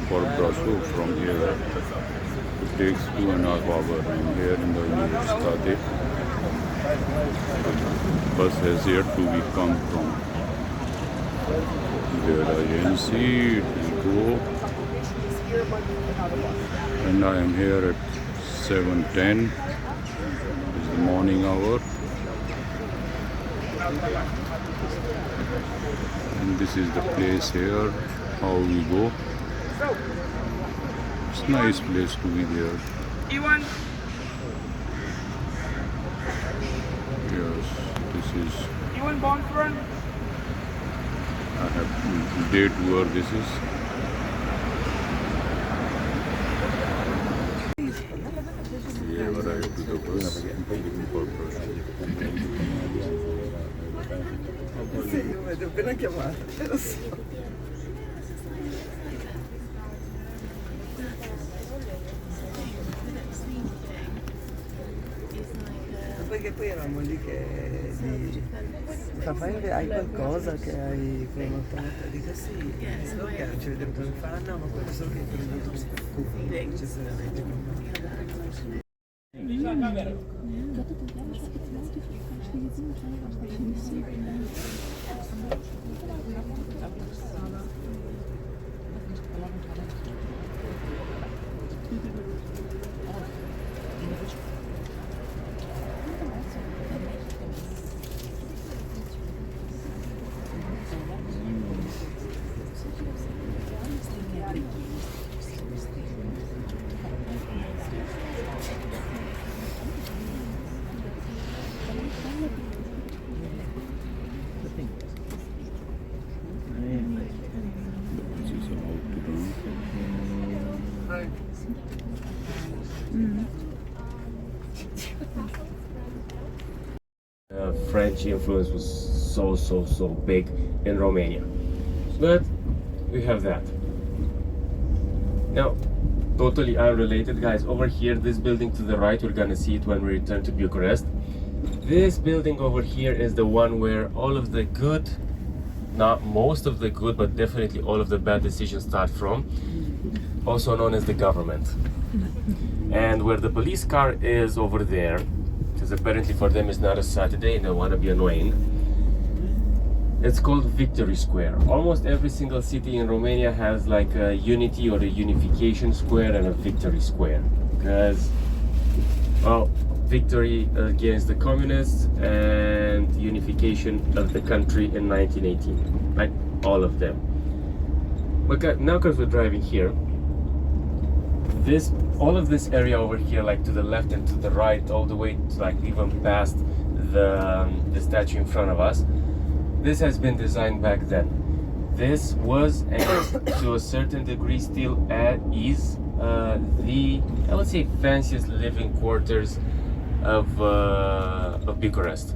for Brasov from here. It takes 2.5 hours. I'm here in the Universitate. The bus has yet to be come from there. I can see it will go. And I am here at 7:10. It's the morning hour. And this is the place here, how we go. It's a nice place to be there. Yes, this is. I have date where this is. We have arrived to the bus. Sì, io vedo appena chiamata, lo so. Perché poi eravamo lì che hai qualcosa che hai prenotato? Dico sì, ok, non ci vediamo dove fa, no, ma quello solo che hai prenotato si preoccupa, necessariamente con me. French influence was so big in Romania, but we have that. Now, totally unrelated, guys, over here, this building to the right, we're gonna see it when we return to Bucharest. This building over here is the one where all of the good, not most of the good, but definitely all of the bad decisions start from, also known as the government. And where the police car is over there, because apparently for them it's not a Saturday and they want to be annoying, it's called Victory Square. Almost every single city in Romania has like a unity or a unification square and a victory square, because, well, victory against the communists and unification of the country in 1918, like all of them. But now, because we're driving here, all of this area over here, like to the left and to the right, all the way to like even past the statue in front of us, this has been designed back then. This was, and to a certain degree still is, the, I would say, fanciest living quarters of Bucharest.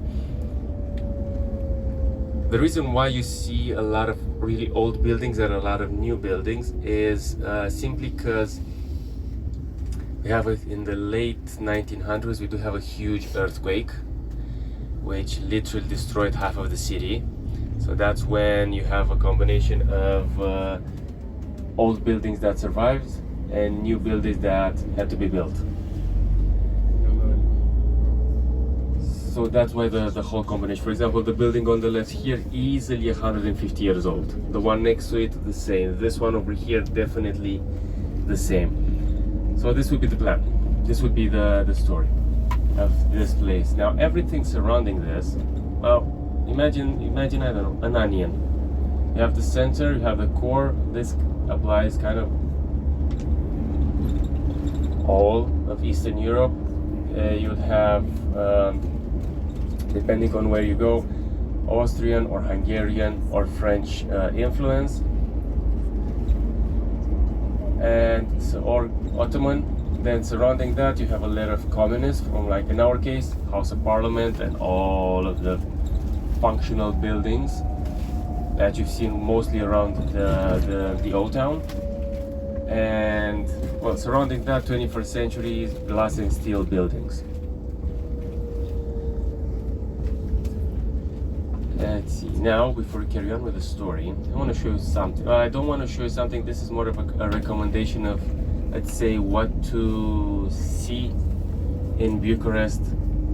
The reason why you see a lot of really old buildings and a lot of new buildings is simply because we have it in the late 1900s. We do have a huge earthquake which literally destroyed half of the city. So that's when you have a combination of old buildings that survived and new buildings that had to be built. So that's why the whole combination. For example, the building on the left here, easily 150 years old. The one next to it, the same. This one over here, definitely the same. So this would be the plan. This would be the story of this place. Now everything surrounding this, well, imagine, I don't know, an onion. You have the center, you have the core. This applies kind of all of Eastern Europe. You'd have, depending on where you go, Austrian or Hungarian or French influence, and so, or Ottoman. Then surrounding that you have a layer of communists from, like in our case, House of Parliament and all of the functional buildings that you've seen mostly around the old town. And well, surrounding that, 21st century glass and steel buildings. let's see. Now, before we carry on with the story, I want to show you something. I don't want to show you something. This is more of a recommendation of, let's say, what to see in Bucharest.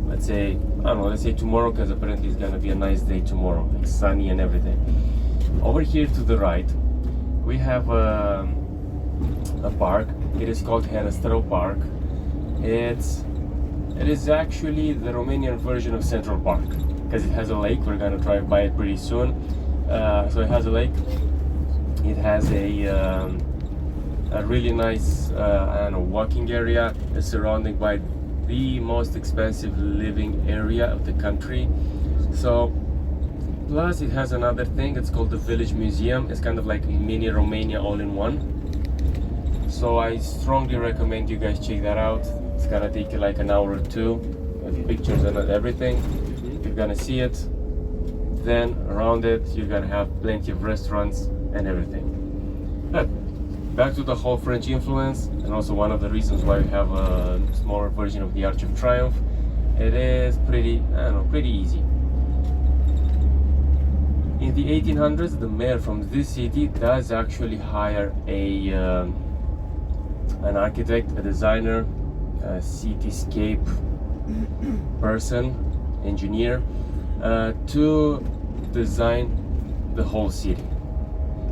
Let's say, I don't know, let's say tomorrow, because apparently it's gonna be a nice day tomorrow, like sunny and everything. Over here to the right, we have a park. It is called Hănăstrău Park. It is actually the Romanian version of Central Park, because it has a lake. We're gonna drive by it pretty soon. So it has a lake. It has a really nice, I don't know, walking area. It's surrounded by the most expensive living area of the country. So, plus it has another thing. It's called the Village Museum. It's kind of like mini Romania all in one. So I strongly recommend you guys check that out. It's gonna take you like an hour or two with pictures and everything. You're gonna see it. Then around it, you're gonna have plenty of restaurants and everything. But back to the whole French influence, and also one of the reasons why we have a smaller version of the Arch of Triumph. It is pretty, I don't know, pretty easy. In the 1800s, the mayor from this city does actually hire an architect, a designer, a cityscape person, engineer, to design the whole city.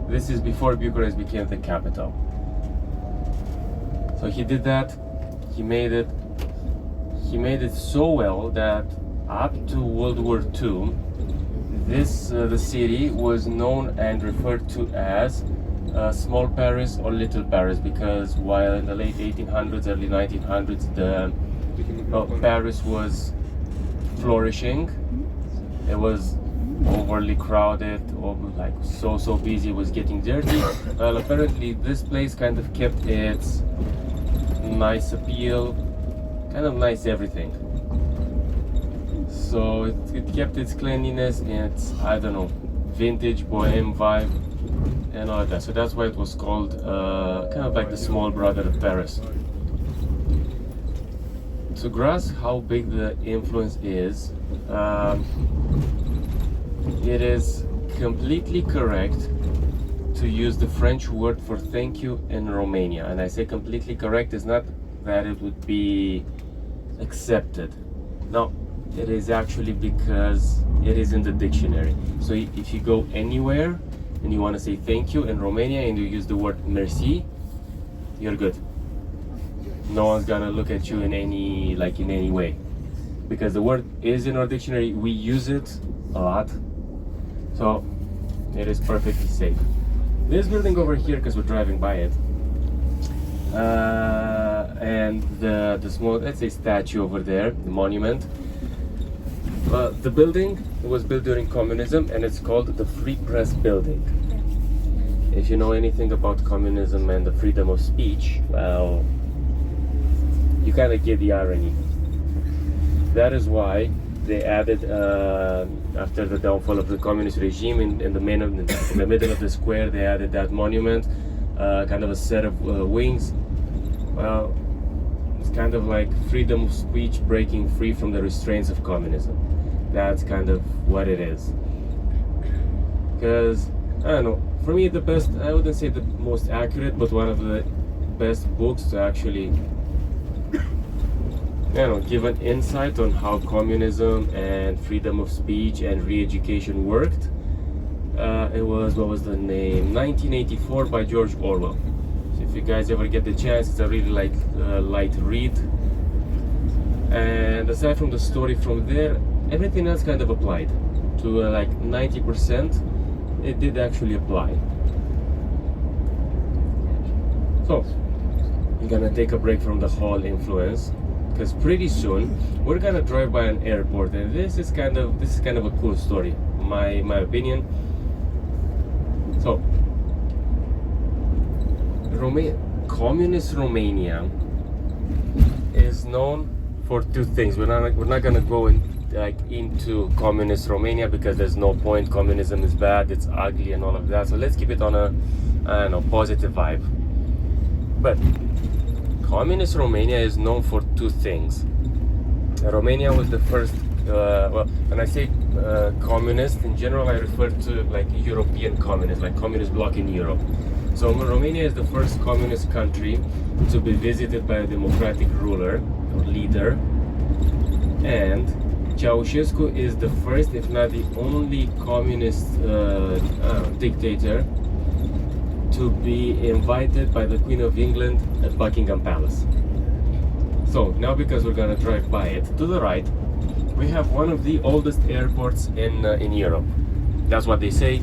This is before Bucharest became the capital. So he did that. He made it so well that up to World War II, the city was known and referred to as Small Paris or Little Paris, because while in the late 1800s, early 1900s, Paris was flourishing. It was overly crowded, or like so busy, it was getting dirty. Well, apparently this place kind of kept its nice appeal, kind of nice everything. So it kept its cleanliness and its, I don't know, vintage bohème vibe and all of that. So that's why it was called kind of like the small brother of Paris. To grasp how big the influence is, it is completely correct to use the French word for thank you in Romania. And I say completely correct, is not that it would be accepted. No, it is actually because it is in the dictionary. So if you go anywhere and you want to say thank you in Romania and you use the word merci, you're good. No one's gonna look at you in any way, because the word is in our dictionary. We use it a lot, so it is perfectly safe. This building over here, because we're driving by it, and the small, let's say, statue over there, the monument. The building was built during communism, and it's called the Free Press Building. If you know anything about communism and the freedom of speech, well, you kind of get the irony. That is why they added, after the downfall of the communist regime, in the middle of the square, they added that monument, kind of a set of wings. Well, it's kind of like freedom of speech breaking free from the restraints of communism. That's kind of what it is. Because, I don't know, for me the best, I wouldn't say the most accurate, but one of the best books to actually, give an insight on how communism and freedom of speech and re-education worked. It was, what was the name? 1984 by George Orwell. So if you guys ever get the chance, it's a really light read. And aside from the story from there, everything else kind of applied. To like 90%, it did actually apply. So, I'm gonna take a break from the whole influence, because pretty soon we're gonna drive by an airport, and this is kind of a cool story, my opinion. So, communist Romania is known for two things. We're not gonna go into communist Romania, because there's no point. Communism is bad, it's ugly and all of that. So let's keep it on a, I don't know, positive vibe. But communist Romania is known for two things. Romania was the first well, when I say communist, in general, I refer to like European communist, like communist bloc in Europe. So Romania is the first communist country to be visited by a democratic ruler or leader, and Ceausescu is the first, if not the only communist dictator to be invited by the Queen of England at Buckingham Palace. So now, because we're gonna drive by it, to the right, we have one of the oldest airports in Europe. That's what they say.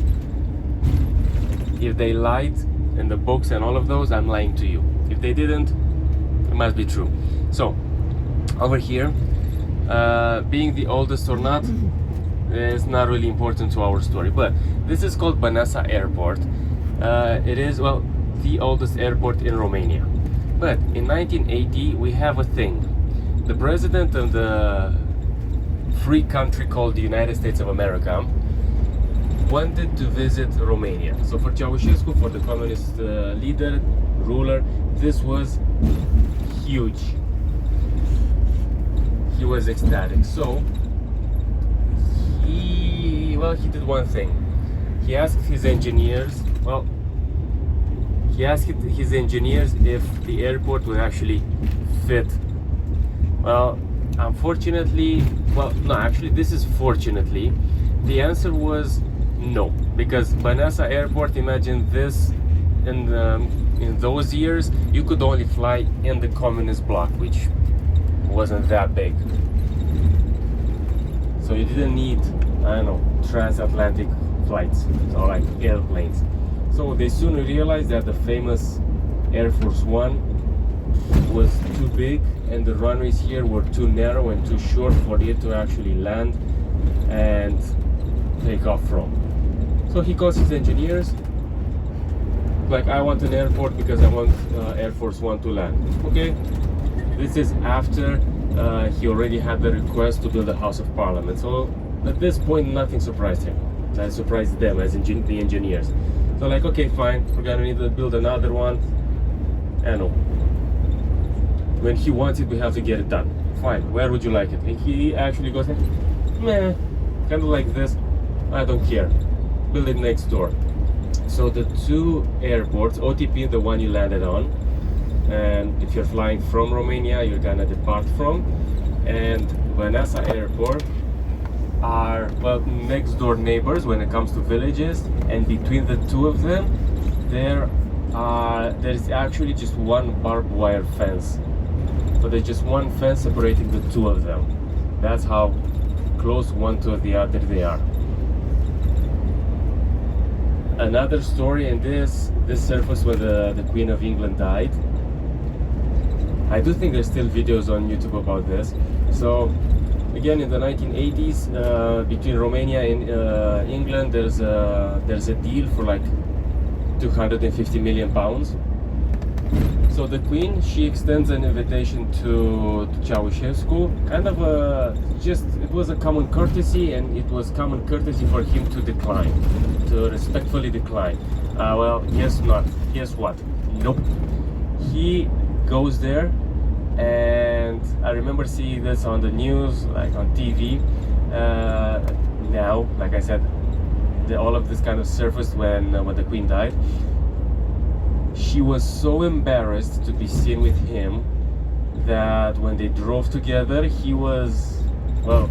If they lied in the books and all of those, I'm lying to you. If they didn't, it must be true. So over here, being the oldest or not is not really important to our story, but this is called Băneasa Airport. It is, well, the oldest airport in Romania. But in 1980 we have a thing. The president of the free country called the United States of America wanted to visit Romania. So for Ceausescu, for the communist leader, ruler, this was huge. He was ecstatic. So he did one thing. He asked his engineers, if the airport would actually fit. Well, unfortunately, this is fortunately, the answer was no, because Băneasa Airport, imagine this, in those years, you could only fly in the communist bloc, which wasn't that big. So you didn't need, transatlantic flights, so like airplanes. So they soon realized that the famous Air Force One was too big and the runways here were too narrow and too short for it to actually land and take off from. So he calls his engineers, like, I want an airport because I want Air Force One to land. Okay, this is after he already had the request to build a House of Parliament. So at this point, nothing surprised him. That surprised them as the engineers. So like, okay, fine, we're gonna need to build another one. And when he wants it, we have to get it done. Fine, where would you like it? And he actually goes, meh, kind of like this, I don't care. Build it next door. So the two airports, OTP, the one you landed on, and if you're flying from Romania, you're gonna depart from, and Băneasa Airport are, well, next door neighbors when it comes to villages, and between the two of them there's actually just one barbed wire fence. So there's just one fence separating the two of them. That's how close one to the other they are. Another story, and this surfaced when the Queen of England died. I do think there's still videos on YouTube about this. So again, in the 1980s, between Romania and England, there's a deal for like 250 million pounds. So the Queen, she extends an invitation to Ceausescu, kind of it was a common courtesy, and it was common courtesy for him to decline, to respectfully decline. Well, guess not. Guess what? Nope. He goes there, and I remember seeing this on the news, like on TV. Now, like I said, all of this kind of surfaced when the Queen died. She was so embarrassed to be seen with him that when they drove together, he was, well,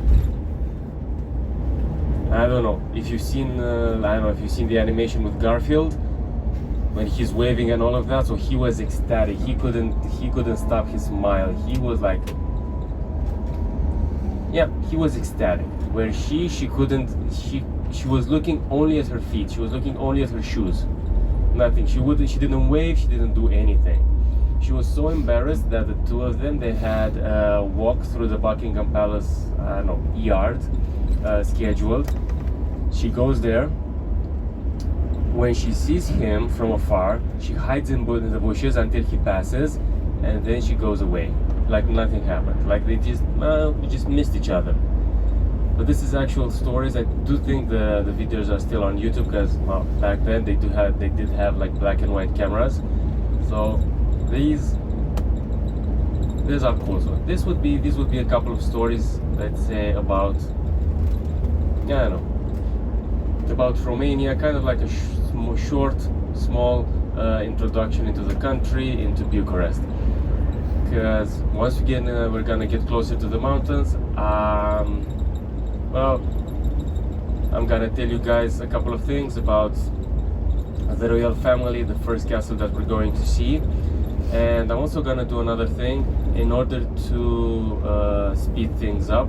I don't know if you've seen the animation with Garfield when he's waving and all of that. So he was ecstatic. He couldn't stop his smile. He was like, yeah, he was ecstatic. Where she was looking only at her feet. She was looking only at her shoes. Nothing. She didn't wave. She didn't do anything. She was so embarrassed that the two of them, they had a walk through the Buckingham Palace, yard, scheduled. She goes there. When she sees him from afar, she hides in the bushes until he passes, and then she goes away, like nothing happened. Like we just missed each other. But this is actual stories. I do think the videos are still on YouTube because, well, back then they did have like black and white cameras. So these These are cool. So this would be a couple of stories, let's say, about, yeah, I don't know, about Romania, kind of like a short, small introduction into the country, into Bucharest. Because once we're gonna get closer to the mountains, well, I'm gonna tell you guys a couple of things about the royal family, the first castle that we're going to see, and I'm also gonna do another thing in order to speed things up.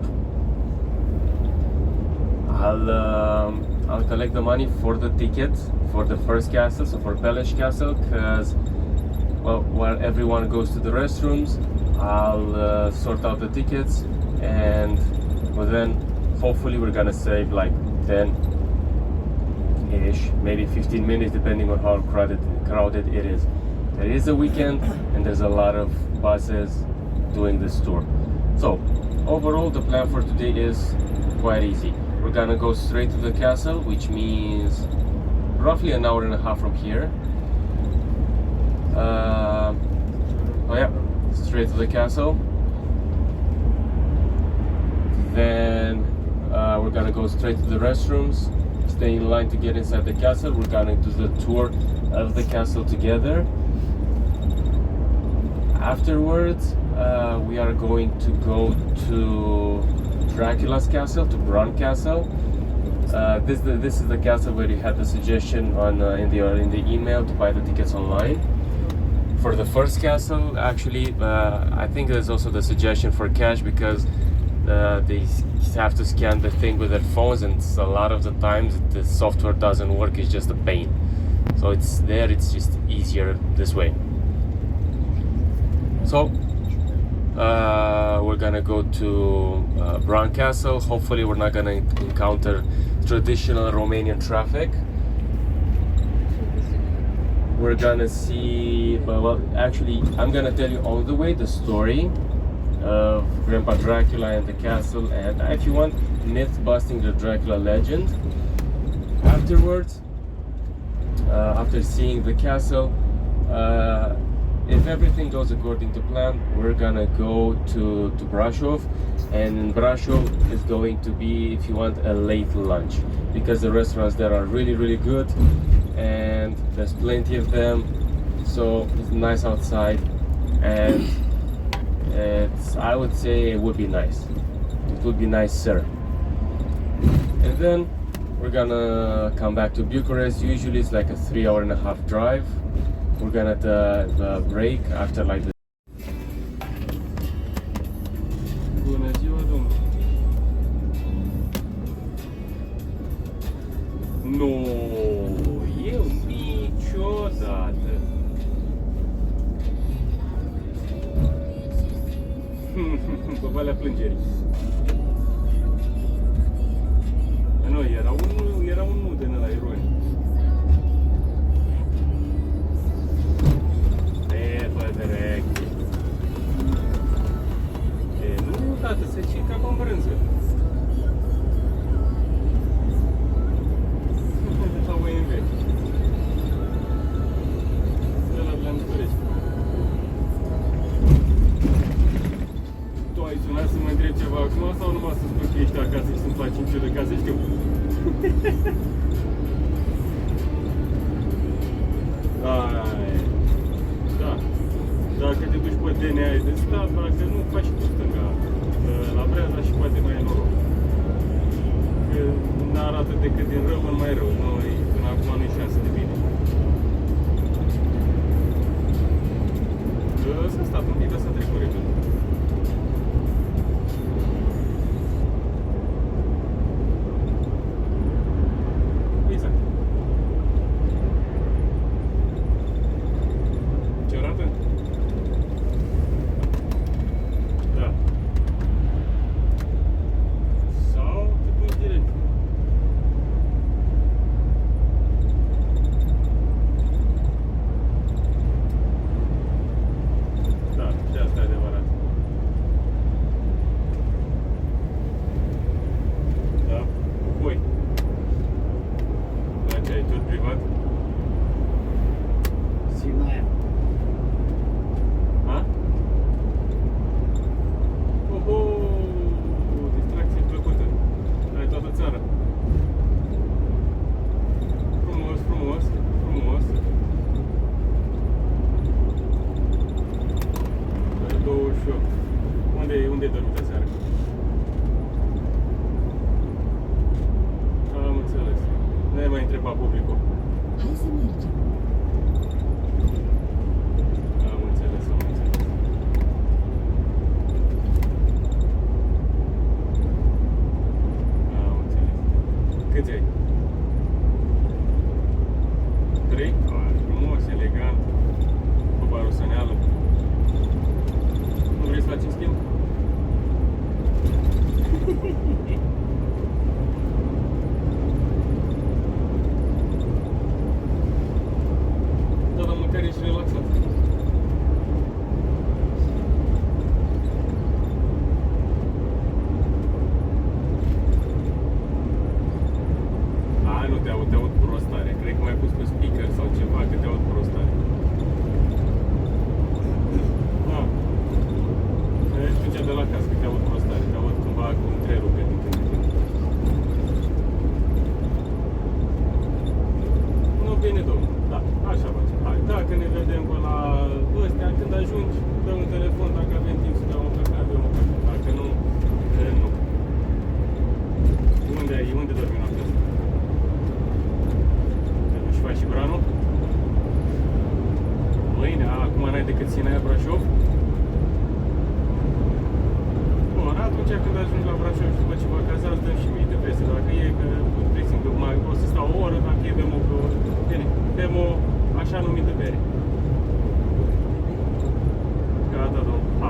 I'll collect the money for the ticket for the first castle, so for Peleș Castle, because, well, while everyone goes to the restrooms, I'll sort out the tickets, and well, then hopefully we're gonna save like 10-ish, maybe 15 minutes, depending on how crowded it is. There is a weekend, and there's a lot of buses doing this tour. So overall, the plan for today is quite easy. We're gonna go straight to the castle, which means roughly an hour and a half from here. Oh yeah, straight to the castle. Then we're gonna go straight to the restrooms, stay in line to get inside the castle. We're gonna do the tour of the castle together. Afterwards, we are going to go to Dracula's castle, to Bran Castle. This is the castle where you had the suggestion on in the email to buy the tickets online. For the first castle, actually, I think there's also the suggestion for cash, because they have to scan the thing with their phones, and a lot of the times the software doesn't work. It's just a pain. So it's just easier this way. So we're gonna go to Bran Castle. Hopefully we're not gonna encounter traditional Romanian traffic. We're gonna see, well, actually I'm gonna tell you all the way the story of Grandpa Dracula and the castle, and if you want, myth busting the Dracula legend. Afterwards, after seeing the castle, if everything goes according to plan, we're gonna go to Brasov, and in Brasov is going to be, if you want, a late lunch, because the restaurants there are really good, and there's plenty of them, so it's nice outside, and I would say it would be nice. It would be nicer. And then we're gonna come back to Bucharest. Usually it's like a 3.5-hour drive. We're gonna the break after like the. Bună ziua, domnule. Nu, eu niciodată. Pe Valea Plângerii. Nu, era unul din ăla ironic. Direct. Nu, tată, se ce ca în brânză. Sau voi în vechi. Ăla de la București. Tu ai sunat să mă întrebi ceva acum sau numai să spui că ești acasă și să-mi faci în ciudă ca să știu? Dacă te duci pe DNA ai de stat, dacă nu, faci cu stânga la Breaza și poate mai e noroc. Că n-arată decât din rău în mai rău. Noi până acum nu-i șansă de bine. S-a stat un pic, dar s-a trecut repede. Exact. Ce arată? Da. Sau te duci direct. eu. Unde dormiți seara? Am înțeles. Ne mai întreba publicul. Hai să mergem. Am înțeles. Câți ai? 3? Frumos, elegant, cu barosaneală. Nu vrei să facem schimb? Da, dar măcar ești relaxat. Nu te aud prost tare. Cred că m-ai pus pe speaker sau ceva, că te aud prost tare. Știu cea de la casă, că te aud prost tare. Te aud cumva cu întrerupe din când în când. Nu, bine, domnul. Da, așa facem. Hai, dacă ne vedem pe la ăstea, când ajungi, dăm un telefon, dacă avem timp să dăm o cafea, dăm o cafea. Dacă nu, nu. Unde dormi noaptea asta? Și faci și branul? Mâine? Acum n-ai decât ține aia Brașov? Bun, atunci când ajungi la Brașov și după ce vă cazați, dăm și mie de peste. Dacă e că o să stau o oră, dacă e bem o oră. Bine, bem o așa numită bere. Gata, domnul. Ha!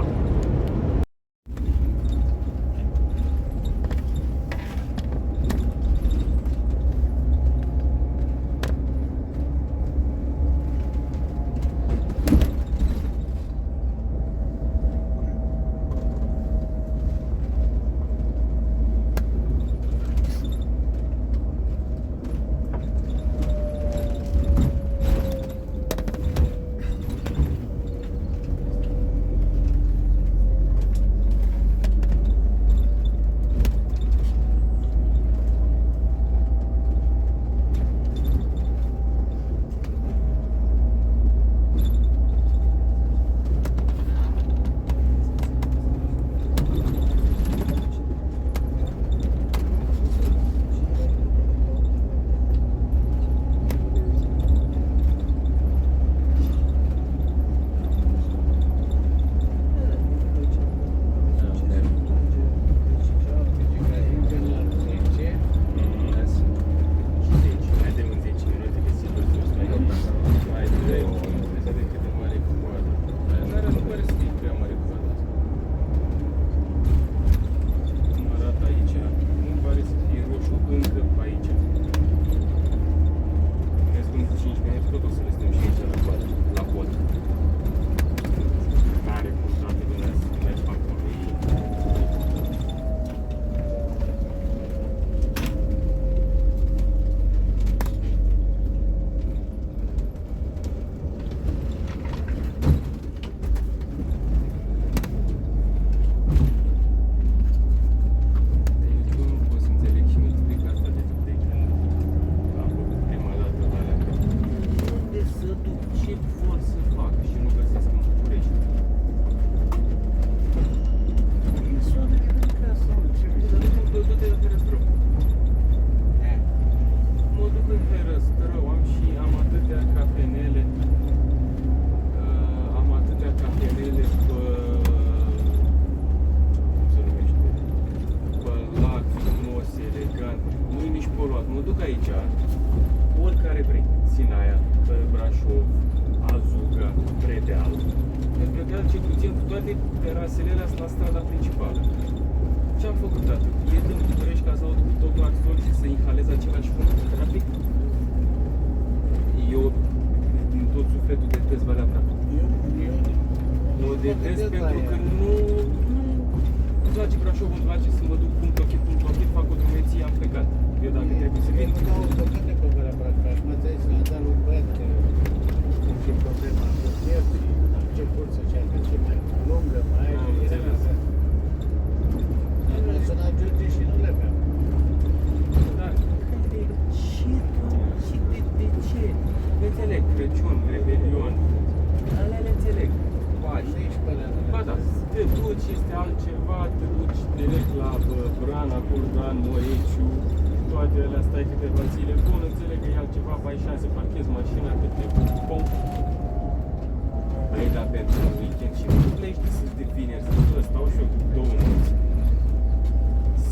terasele alea sunt la strada principală. Ce-am făcut atât? E din București ca să aud tot claxon și să inhalez același fum de trafic? Eu din tot sufletul detest Valea Prahovei. O detest pentru că nu îmi place Brașov, îmi place să mă duc punct ochii, fac o drumeție, am plecat. Eu dacă trebuie să vin... Eu au păcate pe Valea Prahovei. Acum ți-ai zis, la dealul băiat, ce problema a fost și a început să cearcă ce mai lungă, mai aia. Dar noi să ne ajunge și nu le aveam. Dar de ce, și de ce? Înțeleg, Crăciun, Revelion, alea le înțeleg. Pași. Nici pe alea. Ba da, stâmp, aici este altceva, te duci direct la Brana, Curdan, Moeciu, toate alea stai câteva zile. Bun, înțeleg că e altceva, pe aici se parchezi mașina, te pom. Păi da, pentru un weekend și nu pleci de vineri, să stau și eu 2 nopți.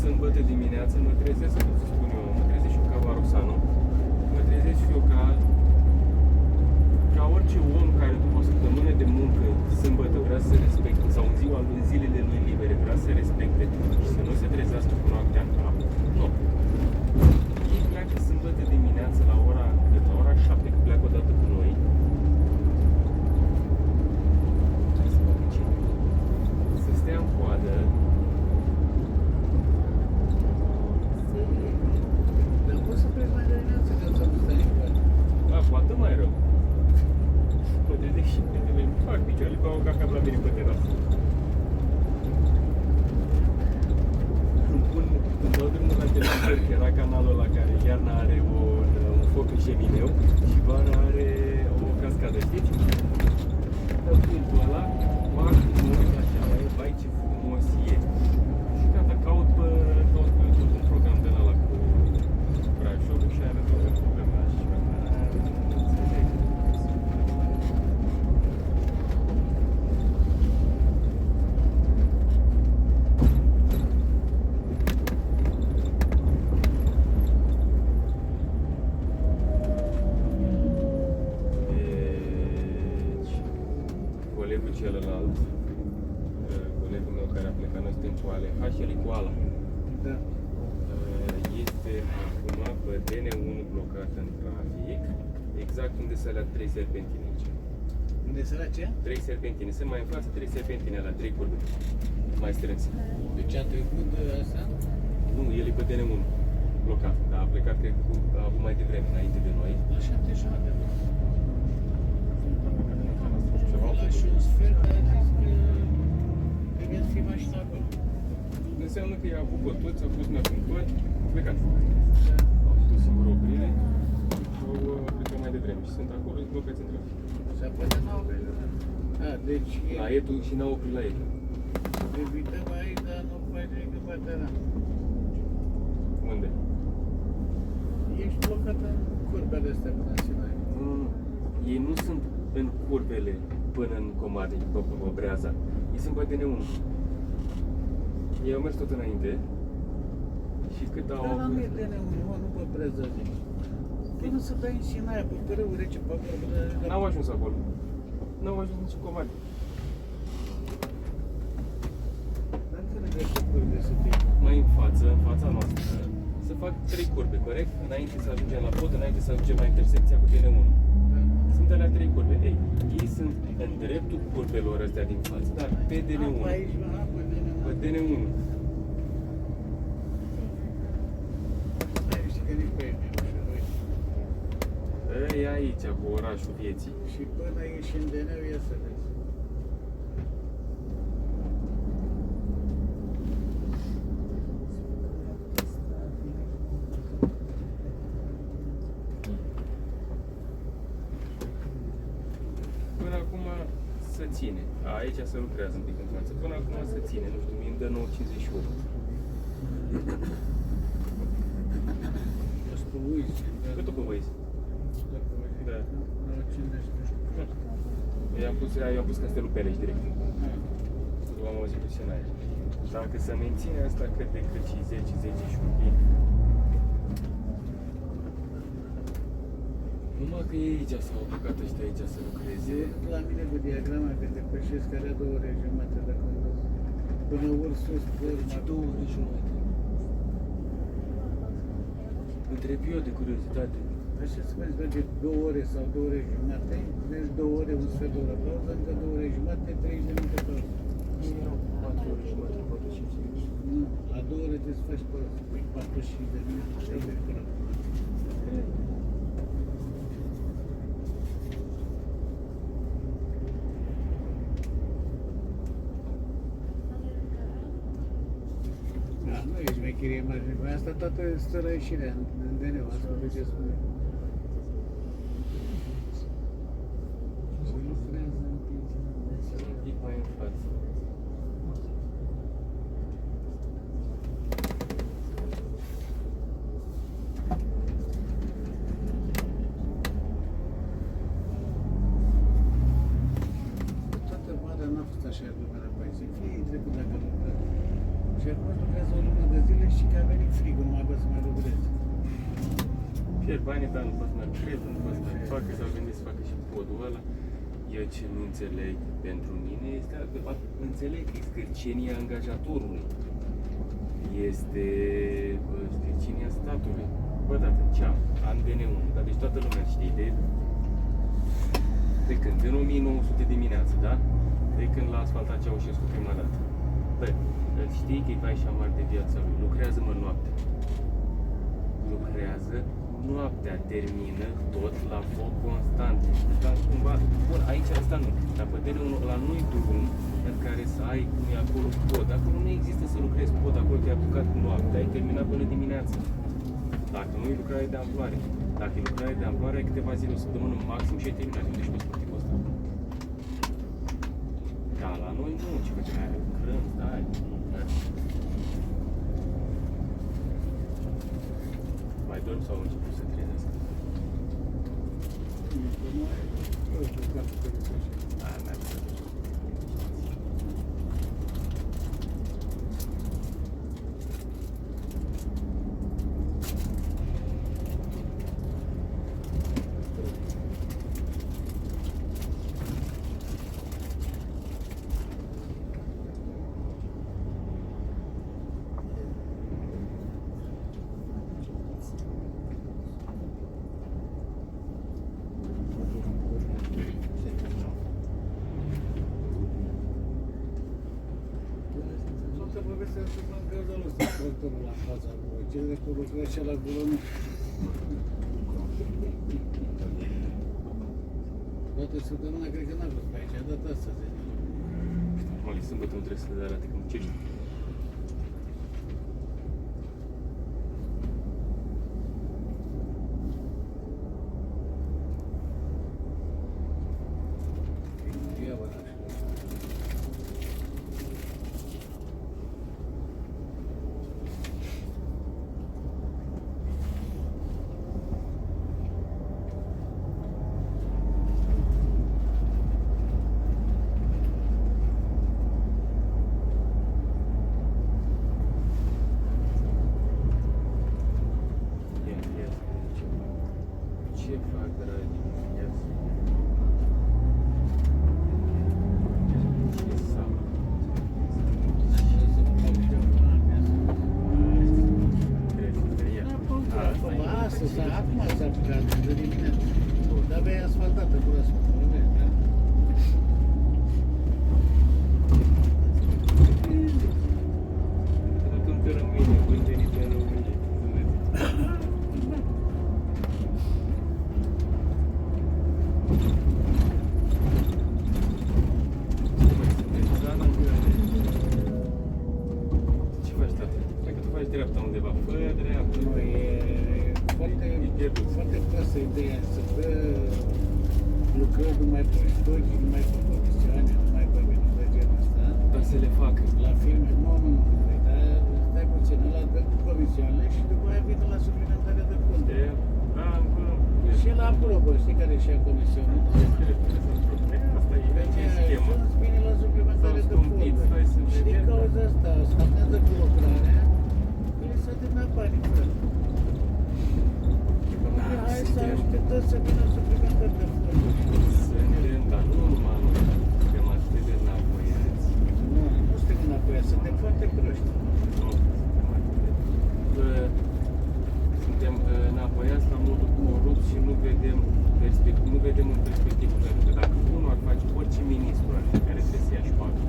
Sâmbătă dimineață mă trezesc, cum să spun eu, mă trezesc și eu ca Varosanu. Mă trezesc și eu ca orice om care după o săptămână de muncă, sâmbătă vrea să respecte, sau în zilele lui libere vrea să respecte și să nu se trezească cu noaptea în cap. Nu. Ei pleacă sâmbătă dimineață la ora 7, că pleacă odată cu noi. Să stea în coadă. Dar poți să pleci mai dimineață ca să nu stai în coadă. Da, cu atât mai rău. Mă trezesc și fac picioarele cu o caca la mine pe terasă. Când dau drumul la televizor, că era canalul ăla care iarna are un foc în șemineu și vara are o cascadă, știți? Dau filmul ăla, fac, mă uit așa la el, bai ce frumos e. Și gata, caut pe YouTube un program de ăla cu Brasov și are toate problemele așa. Înțeleg. Colegul celălalt, colegul meu care a plecat, noi suntem cu Aleha și el e cu Ala. Da. Este acum pe DN1 blocat în trafic, exact unde se alea 3 serpentine aici. Unde se la ce? 3 serpentine, sunt mai în față 3 serpentine la 3 curbe, mai strâns. Deci a trecut asta? Nu, el e pe DN1 blocat, dar a plecat, cred că a avut mai devreme, înainte de noi. Așa deja de Ceva la și un sfert a zis că trebuie să fie mașina acolo. înseamnă că i-a avut bătuți, a pus neapunturi, a plecat. Au pus singur oprire, au plecat mai devreme și sunt acolo, sunt blocați în trafic. Și apoi de n-au oprit. A, deci La Etu și n-au oprit la Etu. evităm aici, dar nu faci nimic pe teren. Unde? Ești blocat în curbele astea până în Sinai. Nu. Ei nu sunt în curbele până în Comade, pe Breaza. Ei sunt pe DN1. Ei au mers tot înainte și cât au Dar la avut... mine DN1, nu pe Breza zic. Până să dai în Sinaia, pe Părău rece, pe acolo, până la... N-au ajuns acolo. N-au ajuns nici în Comade. Dar înțeleg că curbele să fie. Mai în fața noastră, să fac 3 curbe, corect? Înainte să ajungem la pod, înainte să ajungem la intersecția cu DN1. Sunt alea 3 curbe. Ei, ei sunt în dreptul curbelor astea din față, dar pe DN1. Pe aici, pe DN1. Pe DN1. Stai, știi că nici pe aici nu știu, uite. E aici, cu orașul vieții. Și până ieși în DN-ul, ia să vezi. Până acum se ține. Aici se lucrează un pic în față. Până acum se ține, nu știu, mi-mi dă 9,58. Asta uiți. Cât o pe băieți? Da. La 50. Eu am pus castelul Peleș direct. Nu am auzit cu Sinaia. Dacă se menține asta cât de cât și 10 și un pic. Numai că ei aici s-au apucat ăștia aici să lucreze. La mine cu diagrama, când depășesc, are 2 ore jumate de condus. Până urc sus, pe urmă. Deci 2 ore jumate. Întreb eu de curiozitate. Așa se merge 2 ore sau 2 ore jumate, mergi 2 ore, un sfert de oră pauză, încă 2 ore jumate, 30 de minute pauză. Nu erau 4 ore jumate, 45 de minute. Nu, la 2 ore te faci pe 45 de minute, 30 până acum. Da, nu ești mecherie mare, asta toată stă la ieșirea în DN-ul, ascultă ce spune. Și lucrează în Un pic mai în față. așa lumea la paise. Fie e trecut dacă lucrează. Și acum lucrează o lună de zile și că a venit frigul, nu mai poate să mai lucreze. Pierd banii, dar nu poți să mai lucreze, nu poți să mai facă, s-au gândit să facă și podul ăla. Eu ce nu înțeleg pentru mine este, de fapt, înțeleg că e scârcenia angajatorului. Este scârcenia statului. Bă, dată, ceam, an DN1, dar deci toată lumea știe de când? În 1900 dimineață, da? De când l-a asfaltat Ceaușescu prima dată. Bă, îl știi că îi vai și amar de viața lui. Lucrează-mă noaptea. Lucrează noaptea, termină tot la foc constant. Dar cumva, bun, aici asta nu. Dar pe DN1 ăla nu-i drum în care să ai cum e acolo pod. Acolo nu există să lucrezi pod, acolo te-ai apucat noaptea, ai terminat până dimineața. Dacă nu e lucrare de amploare. Dacă e lucrare de amploare, ai câteva zile, o săptămână maxim și ai terminat. Unde și pe sportivul ăsta. Da, la noi nu, ci că lucrăm, stai. Mai dorm sau au început să trezească? Aia mai bine. La fața lui, ce de cu lucrări și la gură nu. Toată săptămâna cred că n-a vrut pe aici, a dat astăzi. Normal, sâmbătă nu trebuie să le arate că muncești. Ia vă așa. Ce fac, dragi? Ia să ce sau? Astăzi, acum s-a apucat de dimineață. Dar vei asfaltată cu răspunsul, nu vezi, da? Dacă îmi te rămâne, voi veni pe România. Ce faci, tată? Cred că tu faci dreapta undeva. Fă dreapta. Nu, e foarte proastă ideea să dă lucrări, nu mai pui stoci, nu mai pui comisioane, nu mai pui minuni de genul ăsta. Dar să le facă. La filme, nu, dar stai puțin, ăla dă comisioanele și după aia vine la suplimentarea de fonduri. Și la aprobă, știi care și-a comisionul? Asta e schema. Ajuns bine la suplimentare de fonduri. Și din cauza asta, stagnează cu lucrarea, le să dă banii, frate. Hai să așteptăm să vină suplimentare de fonduri. Suntem, dar nu numai noi, suntem atât de înapoiați. Nu suntem înapoiați, suntem foarte proști. Nu, suntem înapoiați la modul corupt și nu vedem în perspectivă, pentru că dacă unul ar face, orice ministru ar fi care trebuie să ia șpagă.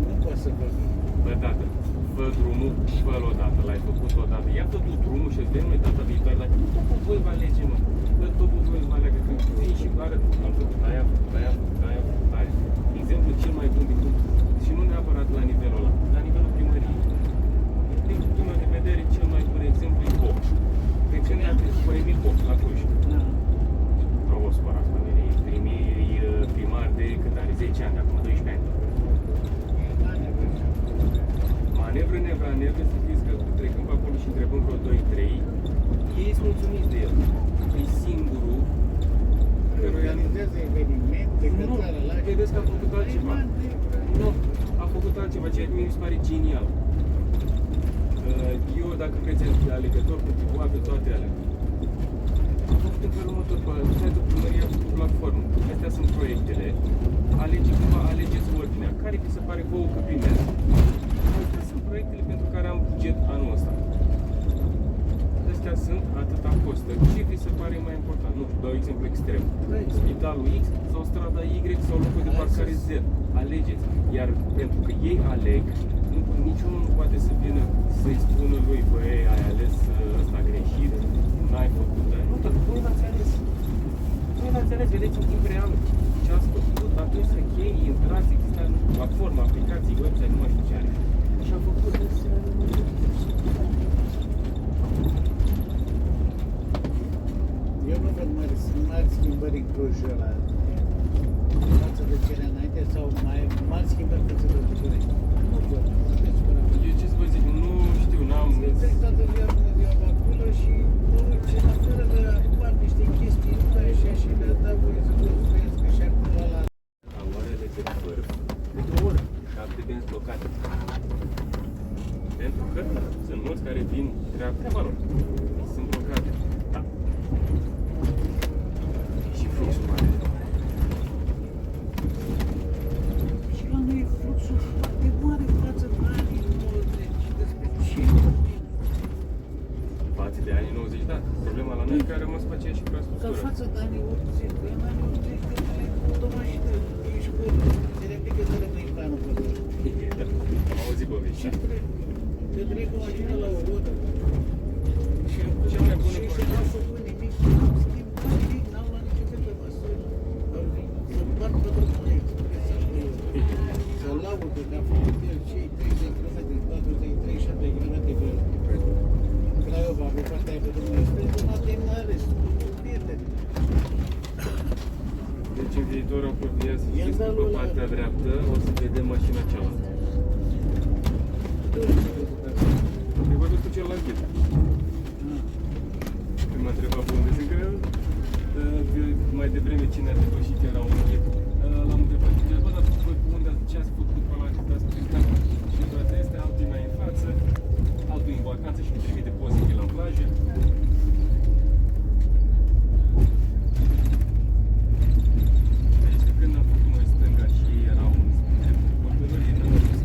Nu poate să facă. Bă, tată, fă drumul, fă-l odată, l-ai făcut odată. Ia fă tu drumul și îți vedem noi data viitoare, dar nu tot voi vă alege, mă. Bă, tot voi vă alege, când vii și arăt, am făcut aia, aia. Exemplu cel mai bun din punct, și nu neapărat la nivelul ăla, la nivelul primăriei. Din punctul meu de vedere, cel mai bun exemplu e Boc. De când i-a trezit cu Emil Boc la Cluj. Au o supărat pe mine, e primar de cât are 10 ani, acum 12 ani. Manevră, să știți că trecând pe acolo și întrebând vreo 2-3, ei sunt mulțumiți de el. E singurul Organizează evenimente, nu, vedeți că a făcut altceva. Nu, a făcut altceva, ceea ce mi se pare genial. Eu, dacă vreți alegător, contribua pe toate alea. Am făcut în felul următor, pe site-ul primăriei a făcut platformă. Astea sunt proiectele. Alegeți ordinea. Care vi se pare vouă că primează? Astea sunt proiectele pentru care am buget anul ăsta. Astea sunt, atâta costă. Ce vi se pare mai important? Nu știu, dau exemplu extrem. Spitalul X sau strada Y sau locul de parcare Z. Alegeți. Iar pentru că ei aleg, niciunul nu poate să vină să-i spună lui, băi, ai ales ăsta greșit, n-ai făcut, nu, dar voi l-ați ales. Voi l-ați ales, vedeți în timp real ce ați făcut, atunci să chei, intrați, există platformă, aplicații, website, nu mai știu ce are. Și am făcut Eu nu văd mari schimbări în Clujul ăla față de cele înainte sau mai mari schimbări față de București. Nu văd. Eu ce să vă zic, nu știu, n-am... Se toată ziua până ziua pe acolo și nu ce la fără de fac niște chestii, nu mai așa și le dă voie să construiesc și acolo ăla. La orele de vârf, de 2 ore, 7 benzi blocate. Pentru că sunt mulți care vin treaba lor. Sunt blocate. Da. Și fluxul mare. Și la noi e fluxul foarte mare față de anii 90 despre ce Față de anii 90, da. Problema la noi e că a rămas pe aceeași sau infrastructură. față de anii 80, că în anii 80 de anii o mașină, ești cu se replică să rămâi planul pe acolo. Am auzit povești. Și te trec o mașină la o oră. Și Cea mai bună și parte. n-au făcut nimic, n-au schimbat nimic, n-au luat nicio fel de măsuri. Au zis, să bat pe drumul la expres acolo. Să laudă că a făcut el cei 30 km, 40, 37 km pe Craiova, pe partea aia pe drumul expres, nu a terminat restul, prieteni. Deci în viitor apropiat, să știți că Iar pe la- partea dreaptă o să vedem mașina cealaltă. Ai văzut cu celălalt ghid. Când m-a întrebat pe unde se greu, mai devreme cine a depășit era un ghid. L-am întrebat pe el, bă, dar voi unde, ce ați făcut pe ăla cât ați plecat? Și toate astea, altul mai în față, altul în vacanță și îmi trimite poze de la plajă. Deci de când am făcut noi stânga și ei erau în copilărie, n-am văzut să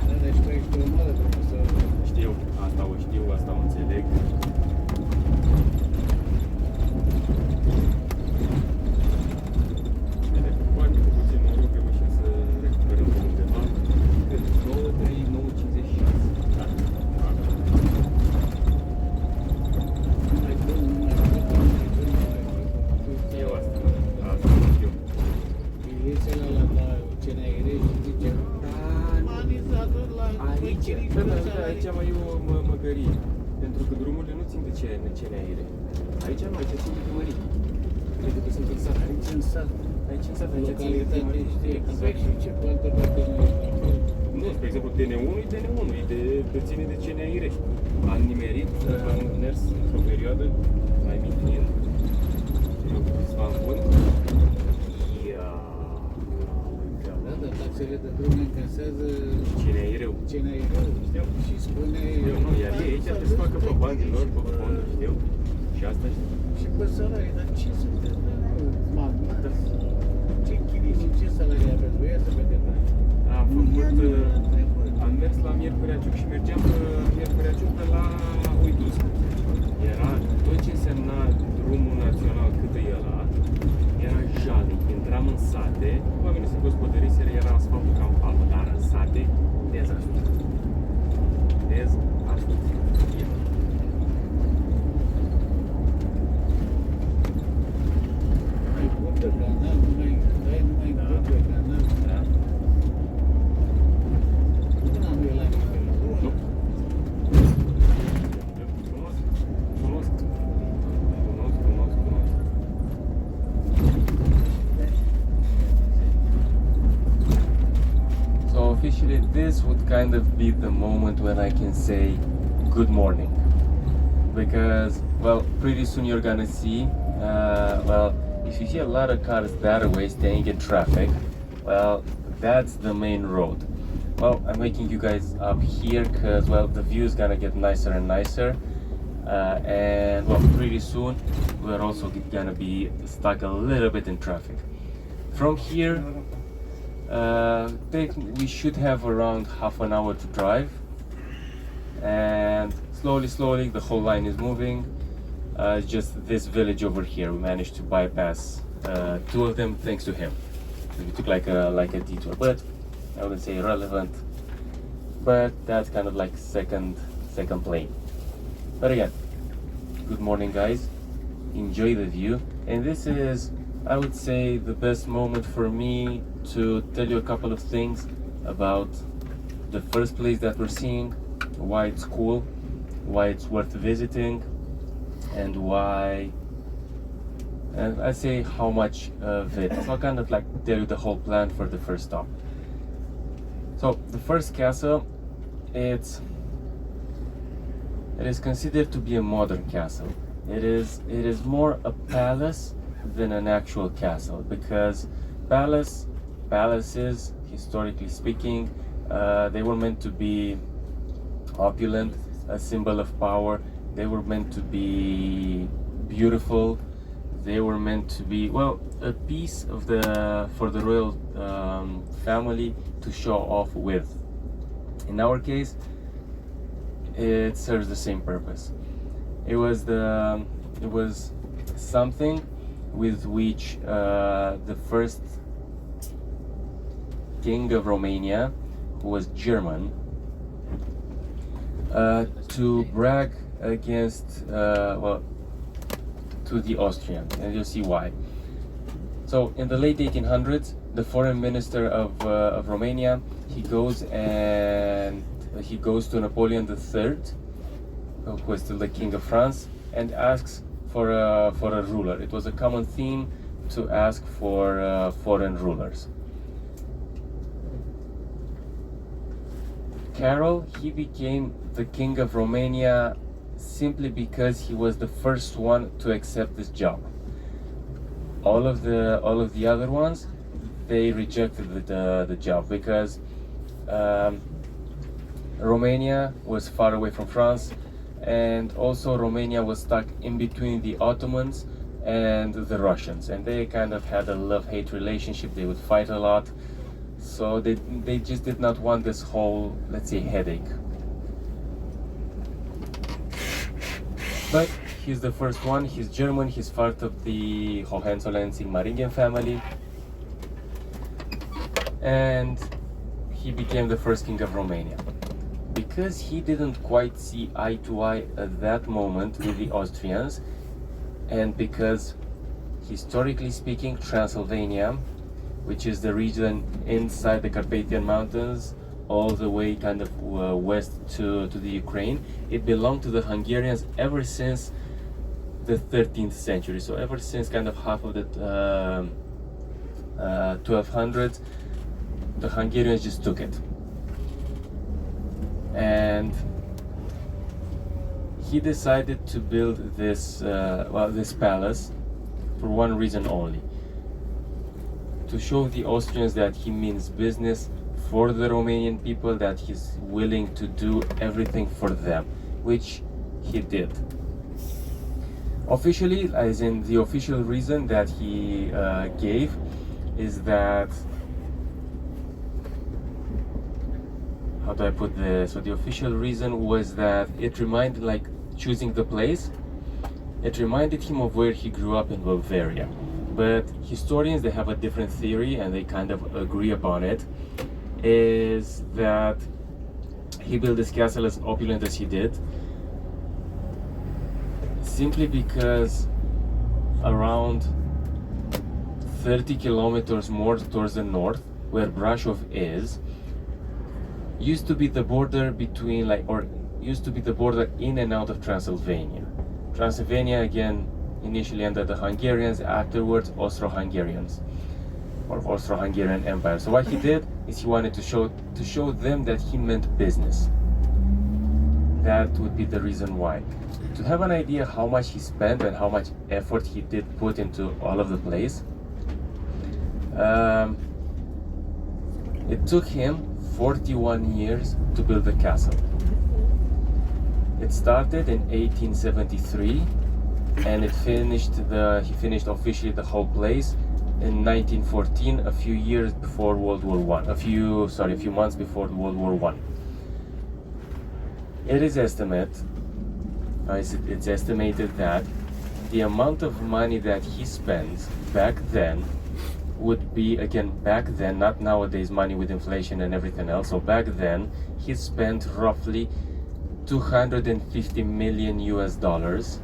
Da, deci tu ești o mare profesor. știu, asta o înțeleg. Bine, foarte puțin noroc reușim să recuperăm pe undeva. Pe 9.3, 9.56. Da? Mai bun, nu mai bun, mai bun, Eu asta știu. iese la CNR și zice umanizator la Aici mai e o măgărie. Pentru că drumurile nu țin de CNR. Aici nu, aici țin de primărie. Pentru că sunt în sat. aici în sat, Aici în sat, aici țin de localitate, primărie. știi Exact. exact și ce pe altă parte nu ești acolo. Nu, spre exemplu, DN1 e DN1, e ține de CNR. Am nimerit, am mers într-o perioadă, mai mic fiind, eu câțiva ani buni. Da, dar taxele de drum încasează CNR-ul. CNR-ul, Știu. și spune... Eu nu, iar ei aici trebuie să facă pe banii lor, pe fonduri, știu. Și asta știu. Și pe salarii, dar ce sunteți, magnați? Ce chirii și ce salarii aveți? Voi ia să vedem. Am făcut, am mers la Miercurea Ciuc și mergeam pe Miercurea Ciuc pe la Uituz. Era tot ce însemna drumul național cât e ăla, era jalnic. Intram în sate, oamenii se gospodăriseră, era asfaltul ca în palmă, dar în sate, dezastru. Dezastru. Mai bun de canal, numai bun de canal. Da. Una nu e la nivel. Nu. Cunosc. So officially this would kind of be the moment when I can say good morning. because, well, pretty soon you're gonna see, well, if you see a lot of cars that way staying in traffic, well, that's the main road. Well, I'm making you guys up here because, well, the view is gonna get nicer and nicer, and, well, pretty soon we're also gonna be stuck a little bit in traffic. From here, we should have around half an hour to drive, and slowly the whole line is moving. Just this village over here, we managed to bypass two of them thanks to him. We took like a detour, but I wouldn't say irrelevant, but that's kind of like second plane. But again, good morning guys, enjoy the view, and this is, I would say, the best moment for me to tell you a couple of things about the first place that we're seeing, why it's cool, why it's worth visiting, and why, and I say how much of it. So I'll kind of like tell you the whole plan for the first stop. So the first castle, it is considered to be a modern castle. It is more a palace than an actual castle, because palaces, historically speaking, they were meant to be opulent, a symbol of power. They were meant to be beautiful. They were meant to be, well, a piece of for the royal family to show off with. In our case, it serves the same purpose. It was something with which the first king of Romania, who was German, to brag against, well, to the Austrians, and you'll see why. So in the late 1800s, the foreign minister of Romania, he goes to Napoleon III, who was still the king of France, and asks for a ruler. It was a common theme to ask for foreign rulers. Carol, he became the king of Romania simply because he was the first one to accept this job. All of the other ones, they rejected the job because Romania was far away from France, and also Romania was stuck in between the Ottomans and the Russians, and they kind of had a love-hate relationship. They would fight a lot, so they just did not want this whole, let's say, headache. But he's the first one, he's German, he's part of the Hohenzollern-Sigmaringen family, and he became the first king of Romania. Because he didn't quite see eye to eye at that moment with the Austrians, and because, historically speaking, Transylvania, which is the region inside the Carpathian Mountains, all the way kind of west to the Ukraine, it belonged to the Hungarians ever since the 13th century. So ever since kind of half of the 1200s, the Hungarians just took it. And he decided to build this this palace for one reason only: to show the Austrians that he means business for the Romanian people, that he's willing to do everything for them, which he did. Officially, as in the official reason that he gave, is that, how do I put this? So the official reason was that it reminded, like choosing the place, it reminded him of where he grew up in Bavaria. But historians, they have a different theory, and they kind of agree upon it, is that he built this castle as opulent as he did simply because around 30 kilometers more towards the north, where Brasov is, used to be the border between, used to be the border in and out of Transylvania. Transylvania, again, initially under the Hungarians, afterwards Austro-Hungarians, or Austro-Hungarian Empire. So what he did is he wanted to show them that he meant business. that would be the reason why. To have an idea how much he spent and how much effort he did put into all of the place, it took him 41 years to build the castle. It started in 1873 and he finished officially the whole place in 1914, a few years before World War One. A few months before World War One. It's estimated that the amount of money that he spent back then would be, again, back then, not nowadays, money with inflation and everything else. So back then, he spent roughly 250 million US dollars.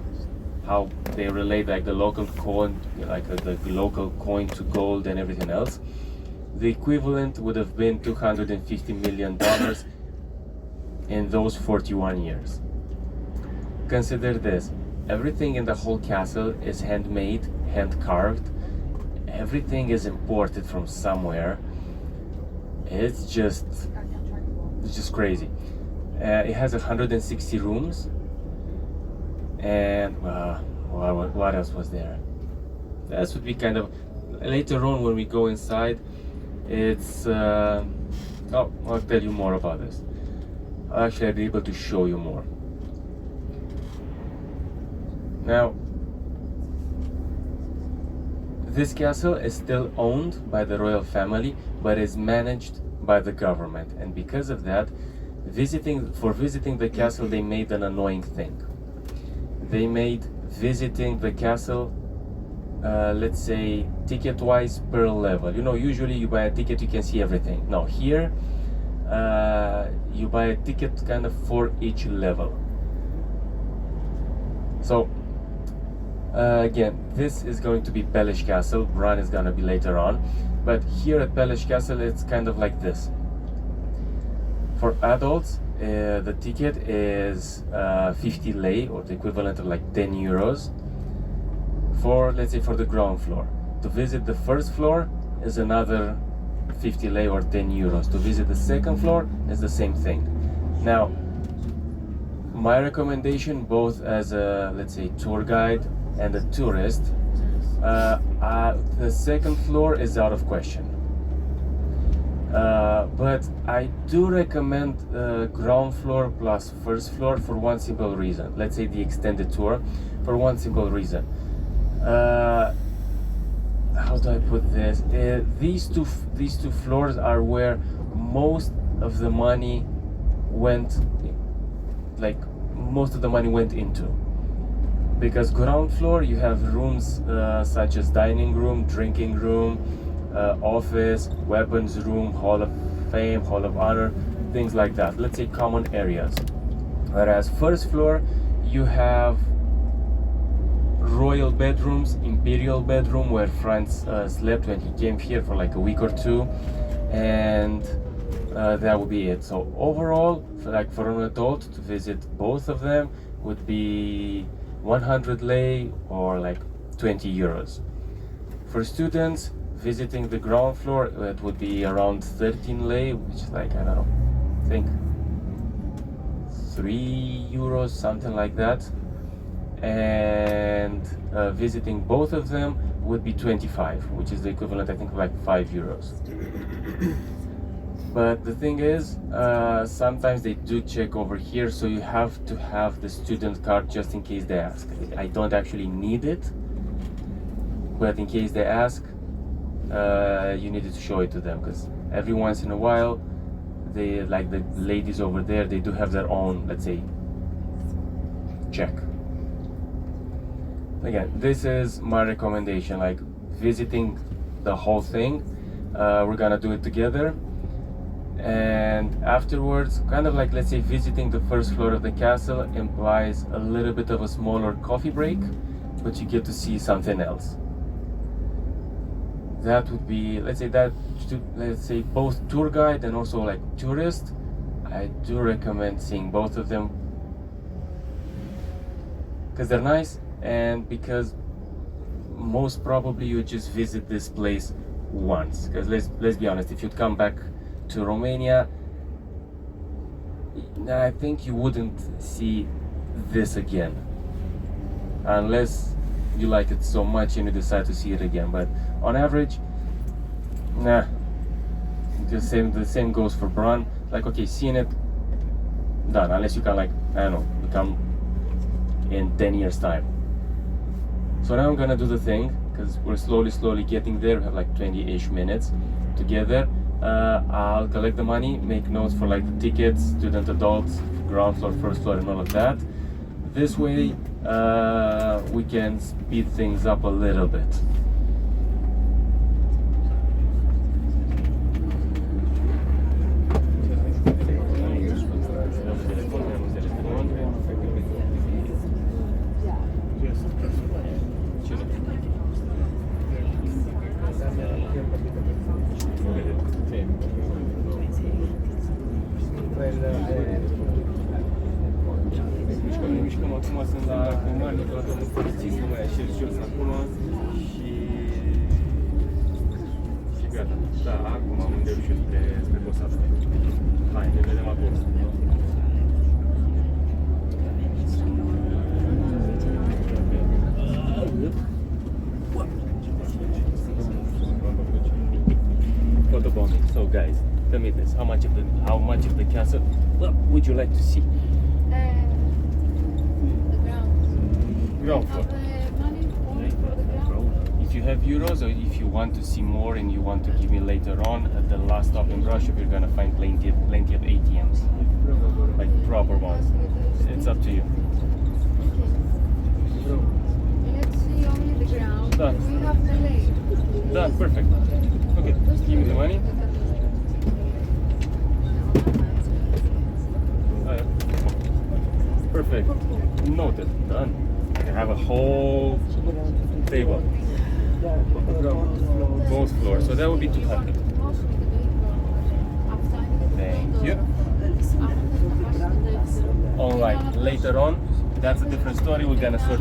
How they relate like the local coin, like the local coin to gold and everything else. The equivalent would have been $250 million in those 41 years. Consider this, everything in the whole castle is handmade, hand carved. Everything is imported from somewhere. It's just crazy. It has 160 rooms. And what else was there? That would be kind of later on when we go inside. It's I'll tell you more about this. Actually, I'll be able to show you more. Now, this castle is still owned by the royal family, but is managed by the government, and because of that, visiting the castle, they made an annoying thing. They made visiting the castle, let's say, ticket-wise per level. You know, usually you buy a ticket, you can see everything. No, here, you buy a ticket kind of for each level. So, again, this is going to be Peleș Castle. Bran is going to be later on. But here at Peleș Castle, it's kind of like this. For adults, the ticket is 50 lei, or the equivalent of like 10 euros. For, let's say, for the ground floor. To visit the first floor is another 50 lei or 10 euros. To visit the second floor is the same thing. Now, my recommendation, both as a, let's say, tour guide and a tourist, the second floor is out of question. But I do recommend ground floor plus first floor for one simple reason. Let's say the extended tour, for one simple reason. How do I put this? These two floors are where most of the money went, into. Because ground floor, you have rooms such as dining room, drinking room, office, weapons room, hall of fame, hall of honor, things like that. Let's say common areas. Whereas first floor, you have royal bedrooms, imperial bedroom where Franz slept when he came here for like a week or two, and that would be it. So overall, for an adult to visit both of them would be 100 lei or like 20 euros. For students visiting the ground floor, it would be around 13 lei, which is like, I don't know, I think 3 euros, something like that. And visiting both of them would be 25, which is the equivalent, I think, of like 5 euros. But the thing is, sometimes they do check over here, so you have to have the student card just in case they ask. I don't actually need it, but in case they ask, you needed to show it to them, because every once in a while, they, like the ladies over there, they do have their own, let's say, check. Again, this is my recommendation, like visiting the whole thing. We're gonna do it together, and afterwards, kind of like, let's say, visiting the first floor of the castle implies a little bit of a smaller coffee break, but you get to see something else. That would be, let's say both tour guide and also like tourist. I do recommend seeing both of them because they're nice, and because most probably you just visit this place once. Because let's be honest, if you'd come back to Romania, I think you wouldn't see this again unless you like it so much and you decide to see it again. But on average, nah. The same goes for Bran. Like, okay, seeing it, done. Unless you can, like, I don't know, become in 10 years time. So now I'm gonna do the thing, because we're slowly getting there. We have like 20-ish minutes to get there. I'll collect the money, make notes for like the tickets, student, adults, ground floor, first floor, and all of that. This way, we can speed things up a little bit. Ne mișcăm acum, sunt la comandă, la domnul polițist, nu mai așez jos acum și gata. Da, acum am înderușit spre Brasov. Hai, ne vedem acolo. Photobombing. So guys, tell me this: how much of the castle would you like to see? The ground. Ground floor. Money for the ground. If you have euros, or if you want to see more and you want to give me later on, at the last stop in Brasov, you're gonna find plenty of ATMs, like proper ones. It's up to you. Let's see only the ground. Done. We have the lake. Done. Perfect. Okay, give me the money. Perfect. Noted. Done. You have a whole table. Both floors. So that would be 200. Thank you. Alright, later on, that's a different story. We're gonna sort.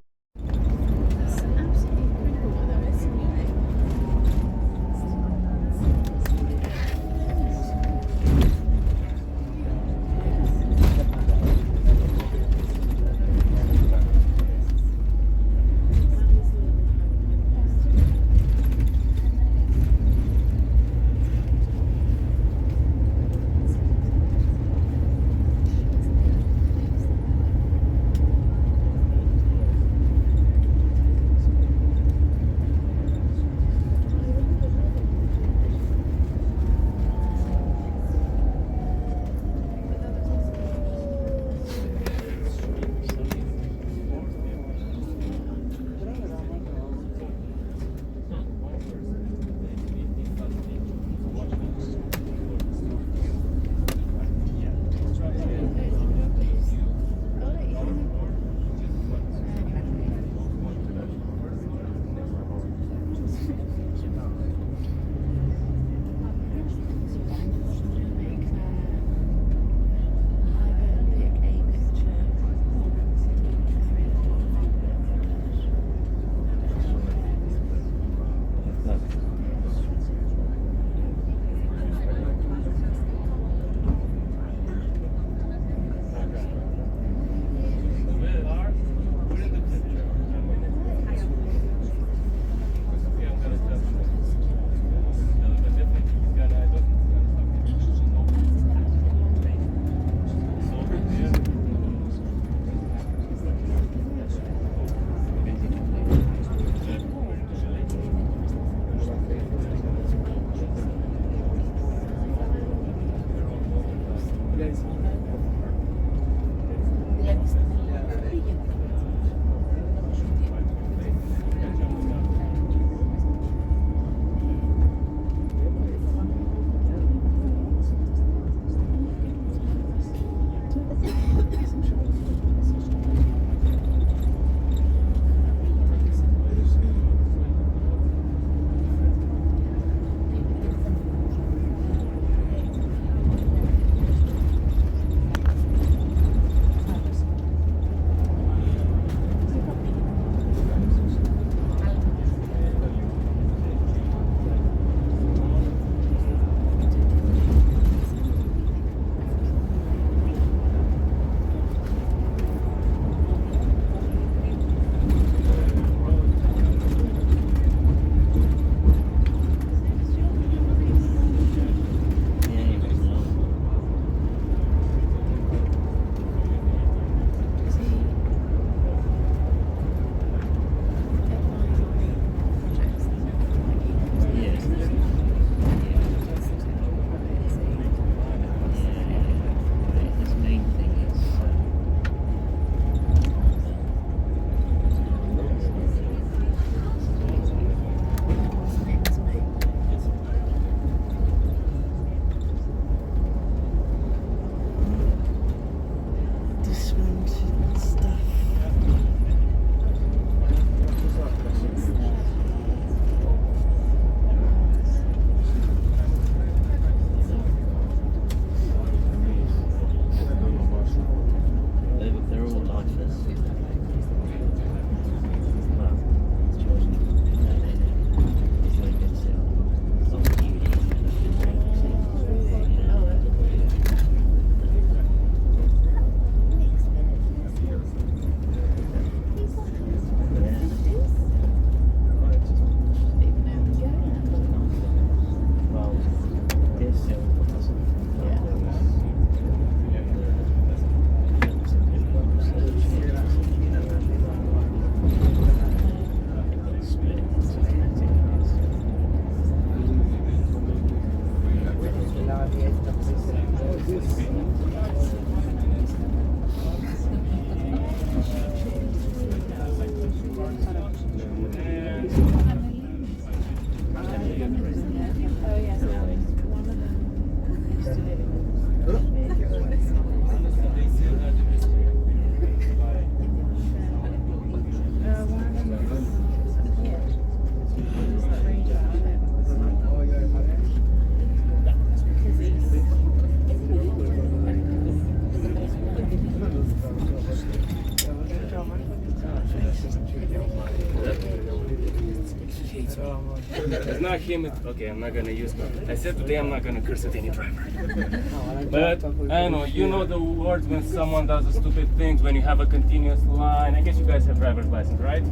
Oh, It's not him. Okay, I'm not gonna use. I said today I'm not gonna curse at any driver. no, But I know you know the words when someone does a stupid things. When you have a continuous line. I guess you guys have driver's license, right?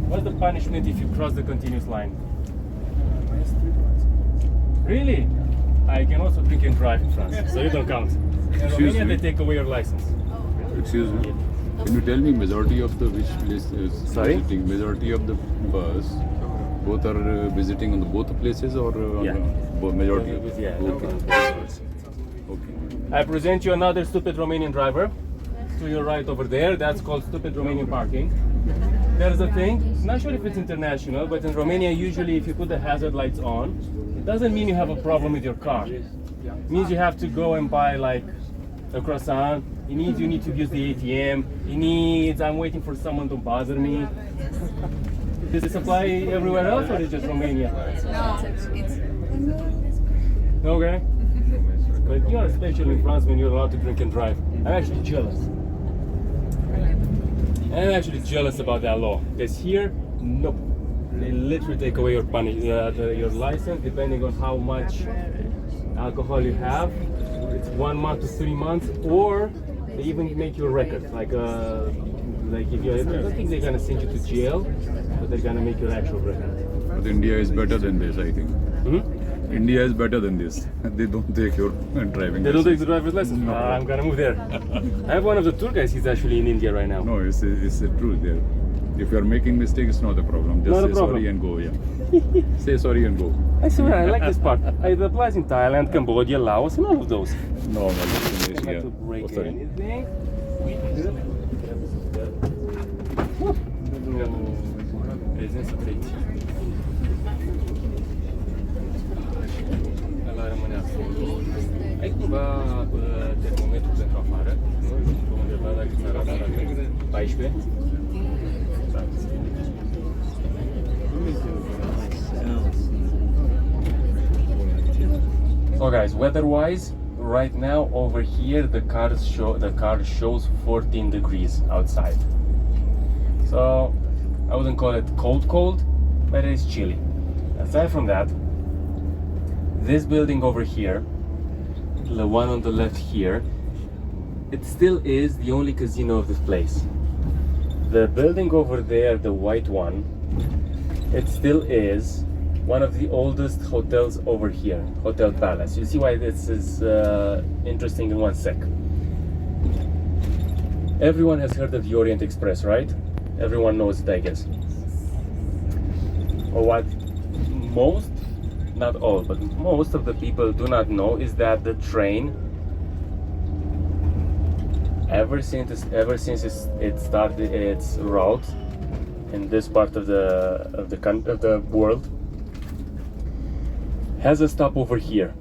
What's the punishment if you cross the continuous line? Really? I can also drink and drive in France, so you don't count. In Romania, me? they take away your license. Excuse me. Can you tell me majority of the which place is Sorry? visiting? Majority of the bus, both are visiting on the both places or Yeah. majority? Yeah. Okay. Okay. I present you another stupid Romanian driver. To your right over there, that's called stupid Romanian parking. There's the thing, not sure if it's international, but in Romania, usually if you put the hazard lights on, it doesn't mean you have a problem with your car. It means you have to go and buy like a croissant. It means you need to use the ATM. It needs, I'm waiting for someone to bother me. Does this apply everywhere else or is it just Romania? Okay. But you're especially in France when you're allowed to drink and drive. I'm actually jealous. I'm actually jealous about that law. Because here, nope. They literally take away your license depending on how much alcohol you have. It's 1 month to 3 months, or they even make you a record. Like if you, I don't think they're gonna send you to jail, but they're gonna make your actual record. But India is better than this, I think. Hmm? India is better than this. They don't take your driving They don't take license. the driver's license. No. I'm gonna move there. I have one of the tour guys. He's actually in India right now. No, it's the truth there. If you are making mistake, it's not a problem. Just Not a say problem. sorry and go. Yeah. Say sorry and go. I swear, I like this part. It applies in Thailand, Cambodia, Laos, and all of those. No, Try yeah. to break Oh, sorry. anything. Prezență trei. Ăla rămâne acolo. Ai cumva termometru pentru afară? Nu știu undeva dacă ți arată la 14? Da. So guys, weather-wise, right now over here the car shows 14 degrees outside. So I wouldn't call it cold, but it is chilly. Aside from that, this building over here, the one on the left here, it still is the only casino of this place. The building over there, the white one, it still is one of the oldest hotels over here, Hotel Palace. You see why this is interesting in one sec. Everyone has heard of the Orient Express, right? Everyone knows it, I guess. Or what most, not all, but most of the people do not know is that the train, ever since it started its route in this part of the world, has a stop over here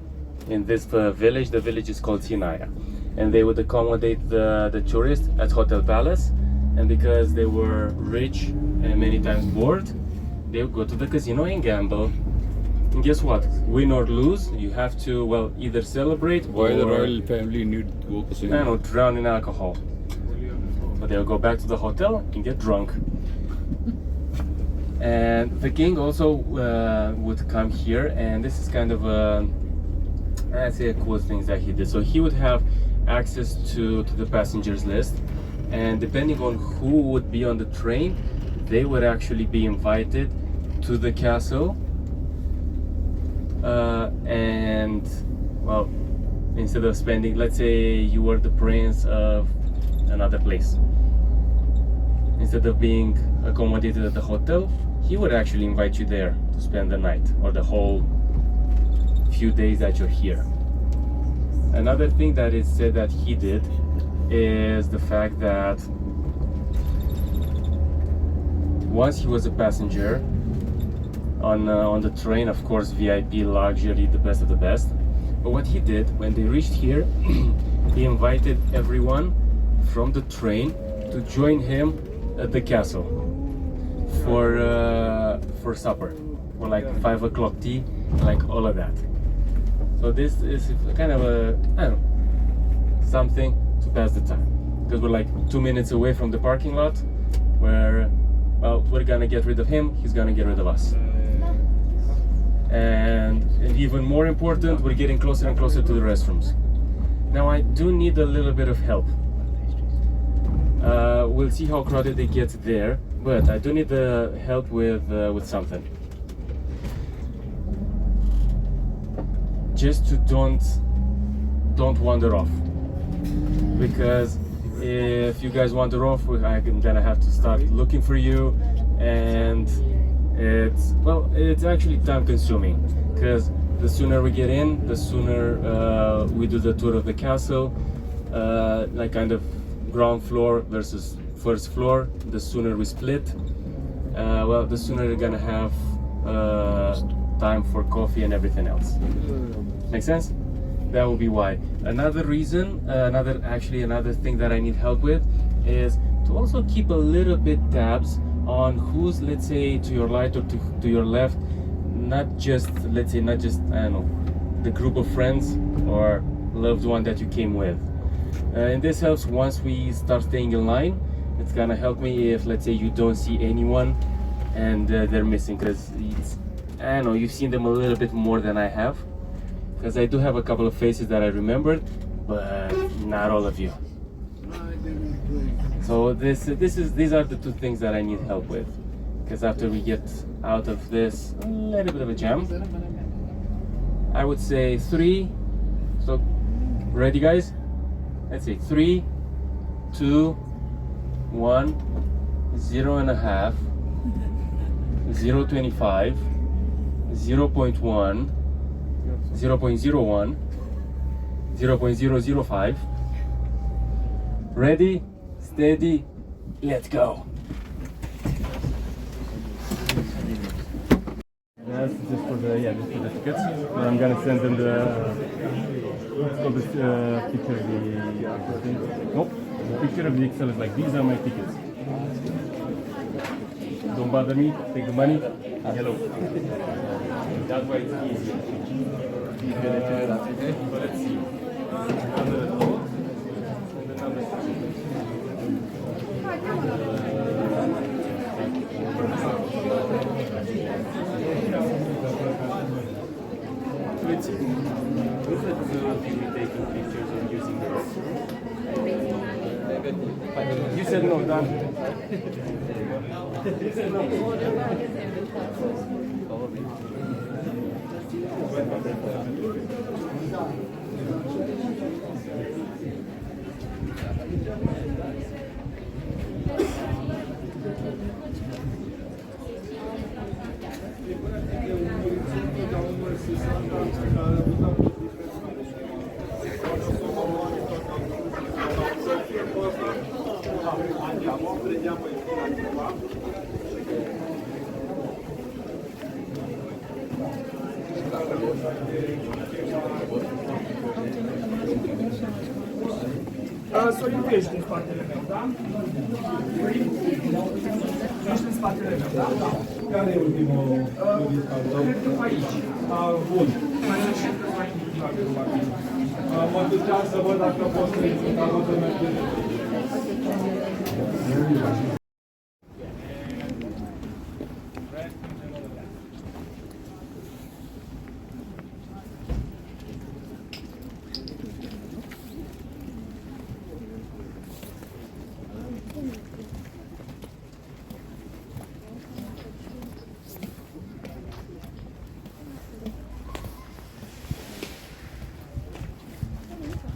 in this village. The village is called Sinaia, and they would accommodate the tourists at Hotel Palace. And because they were rich and many times bored, they would go to the casino and gamble. And guess what? Win or lose, you have to, well, either celebrate Why or, the royal family need to go I casino? don't know, drown in alcohol. But they'll go back to the hotel and get drunk. And the king also would come here, and this is kind of I'd say a cool thing that he did. So he would have access to the passengers list, and depending on who would be on the train, they would actually be invited to the castle. And well, instead of spending, let's say you were the prince of another place, instead of being accommodated at the hotel, he would actually invite you there to spend the night or the whole few days that you're here. Another thing that is said that he did is the fact that once he was a passenger on the train, of course, VIP, luxury, the best of the best. But what he did when they reached here, he invited everyone from the train to join him at the castle for supper, for like 5 o'clock tea, like all of that. So this is kind of a, I don't know, something to pass the time, because we're like 2 minutes away from the parking lot, where, well, we're gonna get rid of him, he's gonna get rid of us. and even more important, we're getting closer and closer to the restrooms. Now I do need a little bit of help. We'll see how crowded it gets there, but I do need the help with something. Just to don't wander off, because if you guys wander off, I'm gonna have to start looking for you, and it's actually time consuming, because the sooner we get in, the sooner we do the tour of the castle, like kind of ground floor versus first floor. The sooner we split, the sooner you're gonna have time for coffee and everything else. Make sense? That will be why. Another reason, another thing that I need help with is to also keep a little bit tabs on who's, let's say, to your right or to your left, not just I don't know, the group of friends or loved one that you came with. And this helps once we start staying in line. It's gonna help me if, let's say, you don't see anyone and they're missing, because I don't know, you've seen them a little bit more than I have, because I do have a couple of faces that I remembered, but not all of you. So these are the two things that I need help with, because after we get out of this a little bit of a jam, I would say 3. So ready, guys? Let's say 3, 2, 1, 0.5, 0.25, 0.1, 0.01, 0.005. Ready, steady, let's go. That's just for the tickets. I'm gonna send them picture of the picture of the Excel is like, these are my tickets. Don't bother me, take the money, hello. That way it's easier. So let's see. Under the code, and the numbers. Let's see. Look at the taking pictures and using the restroom. You said no, done. You said no. Sorin, tu ești în spatele meu, da? Sorin, ești în spatele meu, da? Care e ultimul? Cred că aici. Bun. Mai sunt și câțiva individuali, probabil. Mă duceam să văd dacă pot să îi sunt avut în mergere.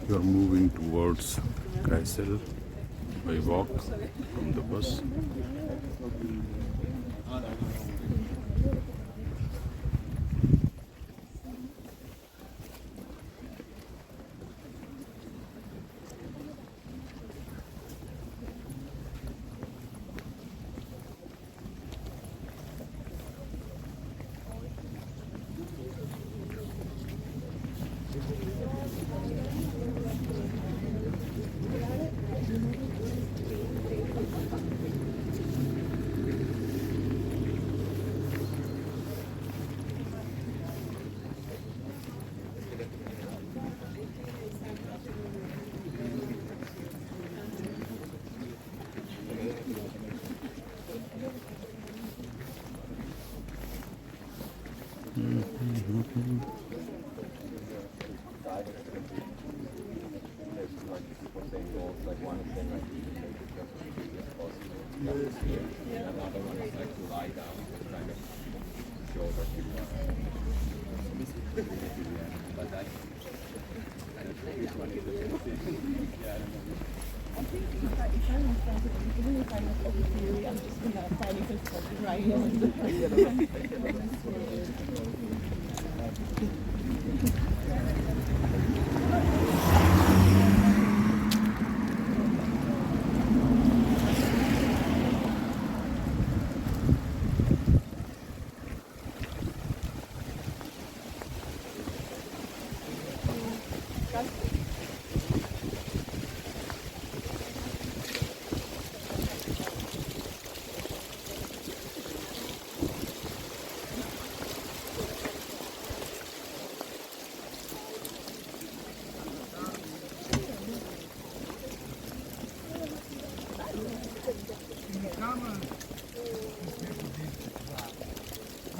You are moving towards Castle by walk from the bus.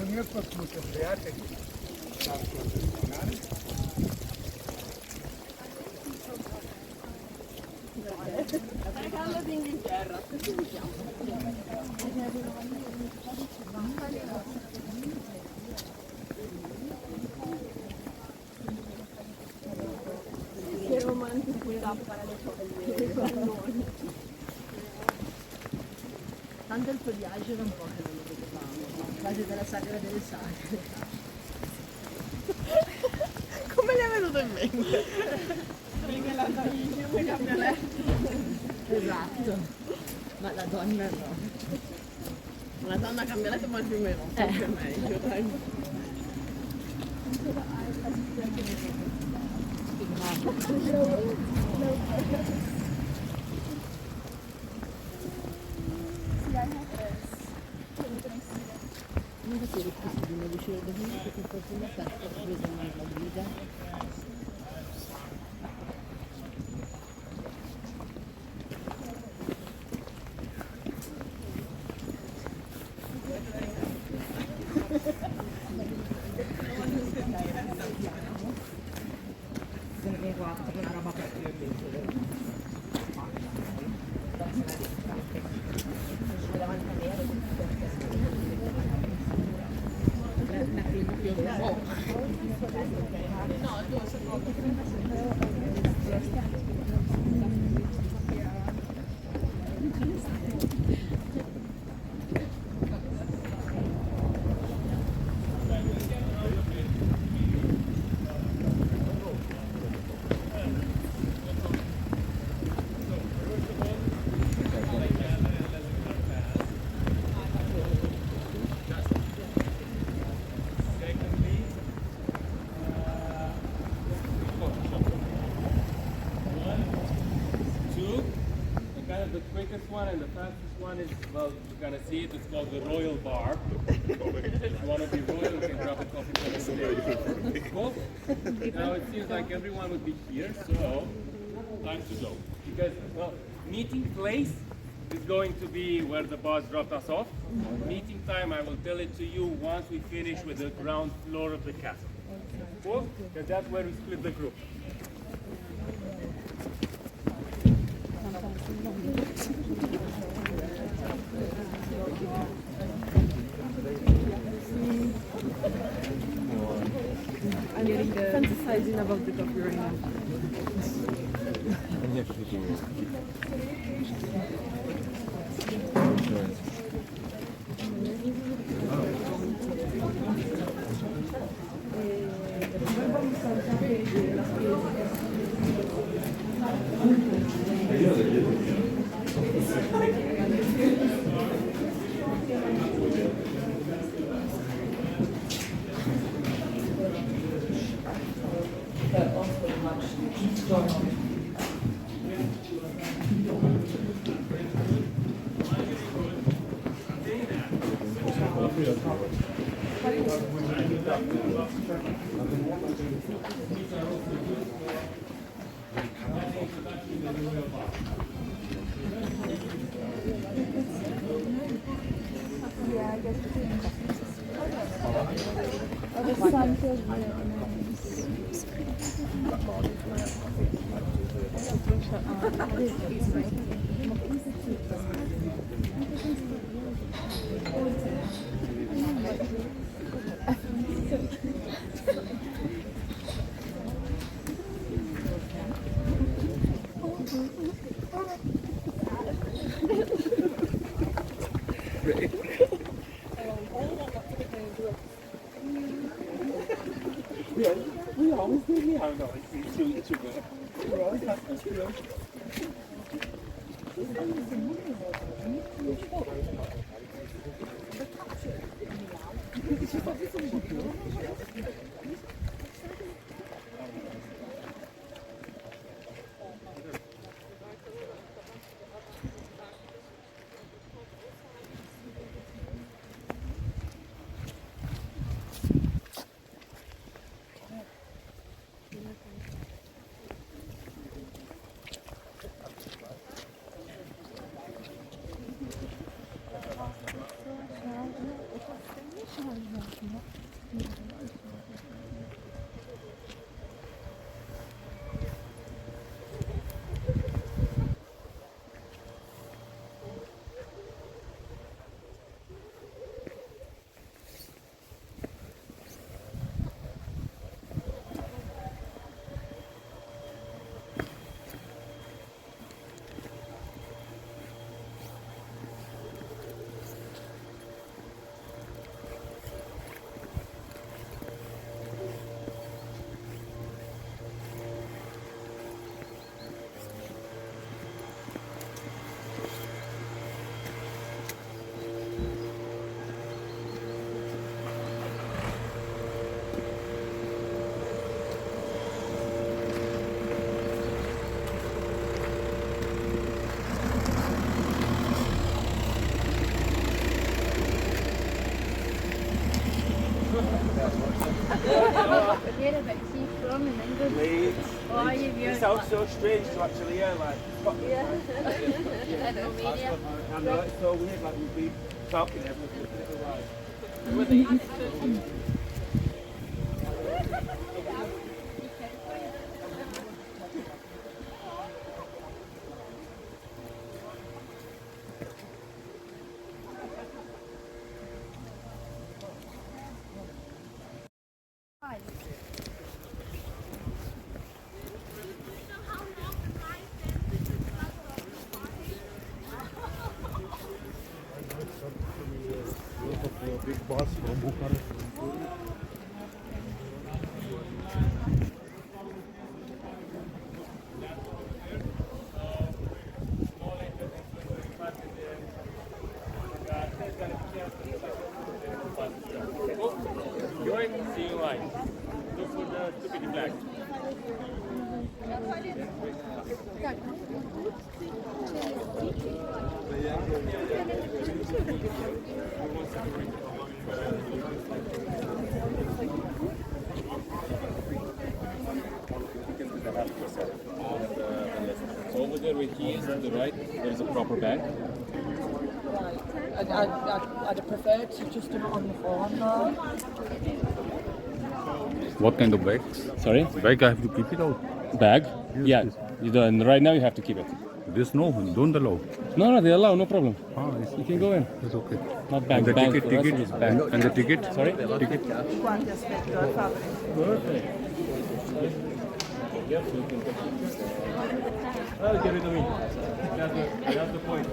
Non io sto tutto, beate. Regalo d'Inghilterra. Che romantico tappare le foglie. Tanto il foliage era un po' che non lo vedevamo, quasi della sagra delle sagre. Come le è venuto in mente? Perché la donna in fiume camioletto. Esatto, ma la donna no. La donna camioletto ma il fiume no, sempre meglio, dai. Non so se ricordi di non riuscire a definire che qualcuno sta preso la guida. The quickest one and the fastest one is, well, you're gonna see it, it's called the Royal Bar. If you want to be royal, you can grab a coffee from the stage. Cool? Now it seems like everyone would be here, so time to go. Because, well, meeting place is going to be where the boss dropped us off. Meeting time, I will tell it to you once we finish with the ground floor of the castle. Cool? Because that's where we split the group. I'm fantasizing about the coffee right now. We always do, yeah. No, it's too good. We always have to do it. Vedere per sì, però mi vengo It's also strange to actually hear like. Romania. I know it's so weird, like we'd be talking everything. Big boss from Bucharest. You're seeing light. Look for the stupid flag. So over there with keys to the right, there is a proper bank. I'd have preferred to just do it on the phone though. What kind of bags? Sorry? Bag I have to keep it out. Bag? Yes, Yeah. yes. You don't, right now you have to keep it. This no, don't allow. No, they allow, no problem. Ah, it's, You can go in. it's okay. Not bank. And the bank, ticket, the rest ticket, is bank. and the ticket. Sorry? Ticket. Quanti aspetti al padre? Perfect. Oh, get rid of me. That's the point.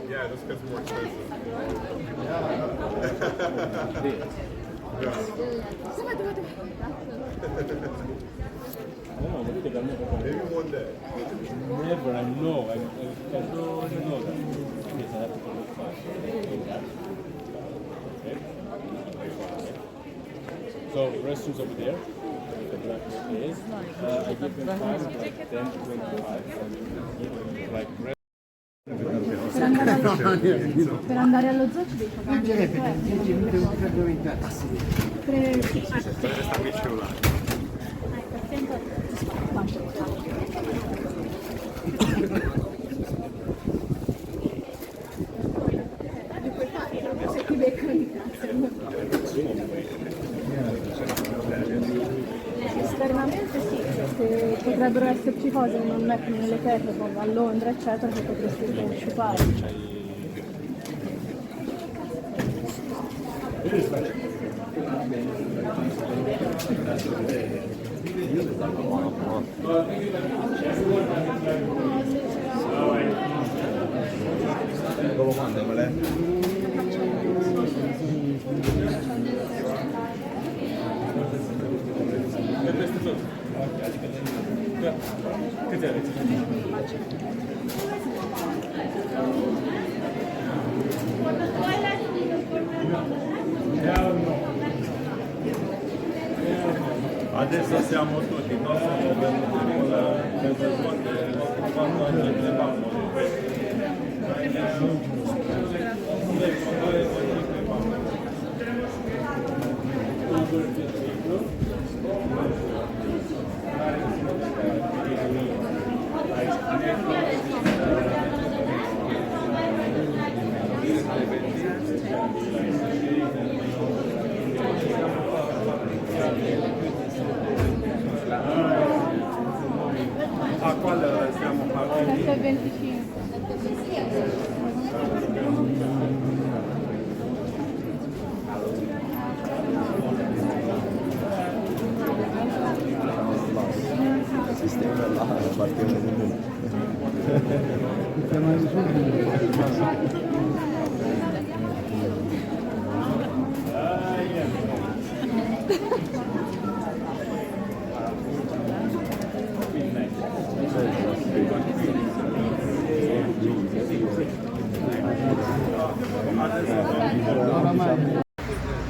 Yeah, this gets more expensive. Maybe one day. Never, I know. I don't know that. Yes, I have to look fast. Okay. So, restrooms over there. The black is. I give them 5, 10, 25. Like, Per andare allo zoo ci devi pagare. Se ti beccano di cazzo. Esternamente sì, se potrebbero esserci cose che non mettono nelle terre come a Londra eccetera che potresti sciupare. Adesso siamo tutti, noi siamo venuti con la quando entravamo. A quale stiamo parlando? 7,25. Sistema là, partiamo da noi.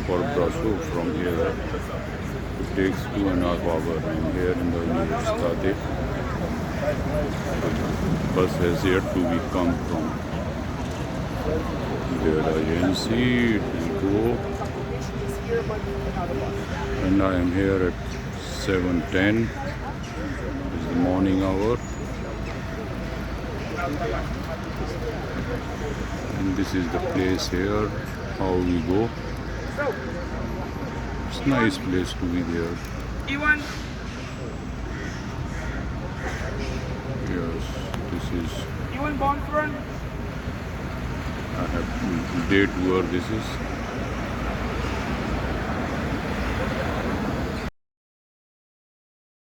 For Brasov from here, it takes 2.5 hours. I'm here in the Universitate. The bus has yet to be come from their agency. It will go. And I am here at 7:10. It's the morning hour. And this is the place here, how we go. It's a nice place to be there. Yes, this is. I have date where this is.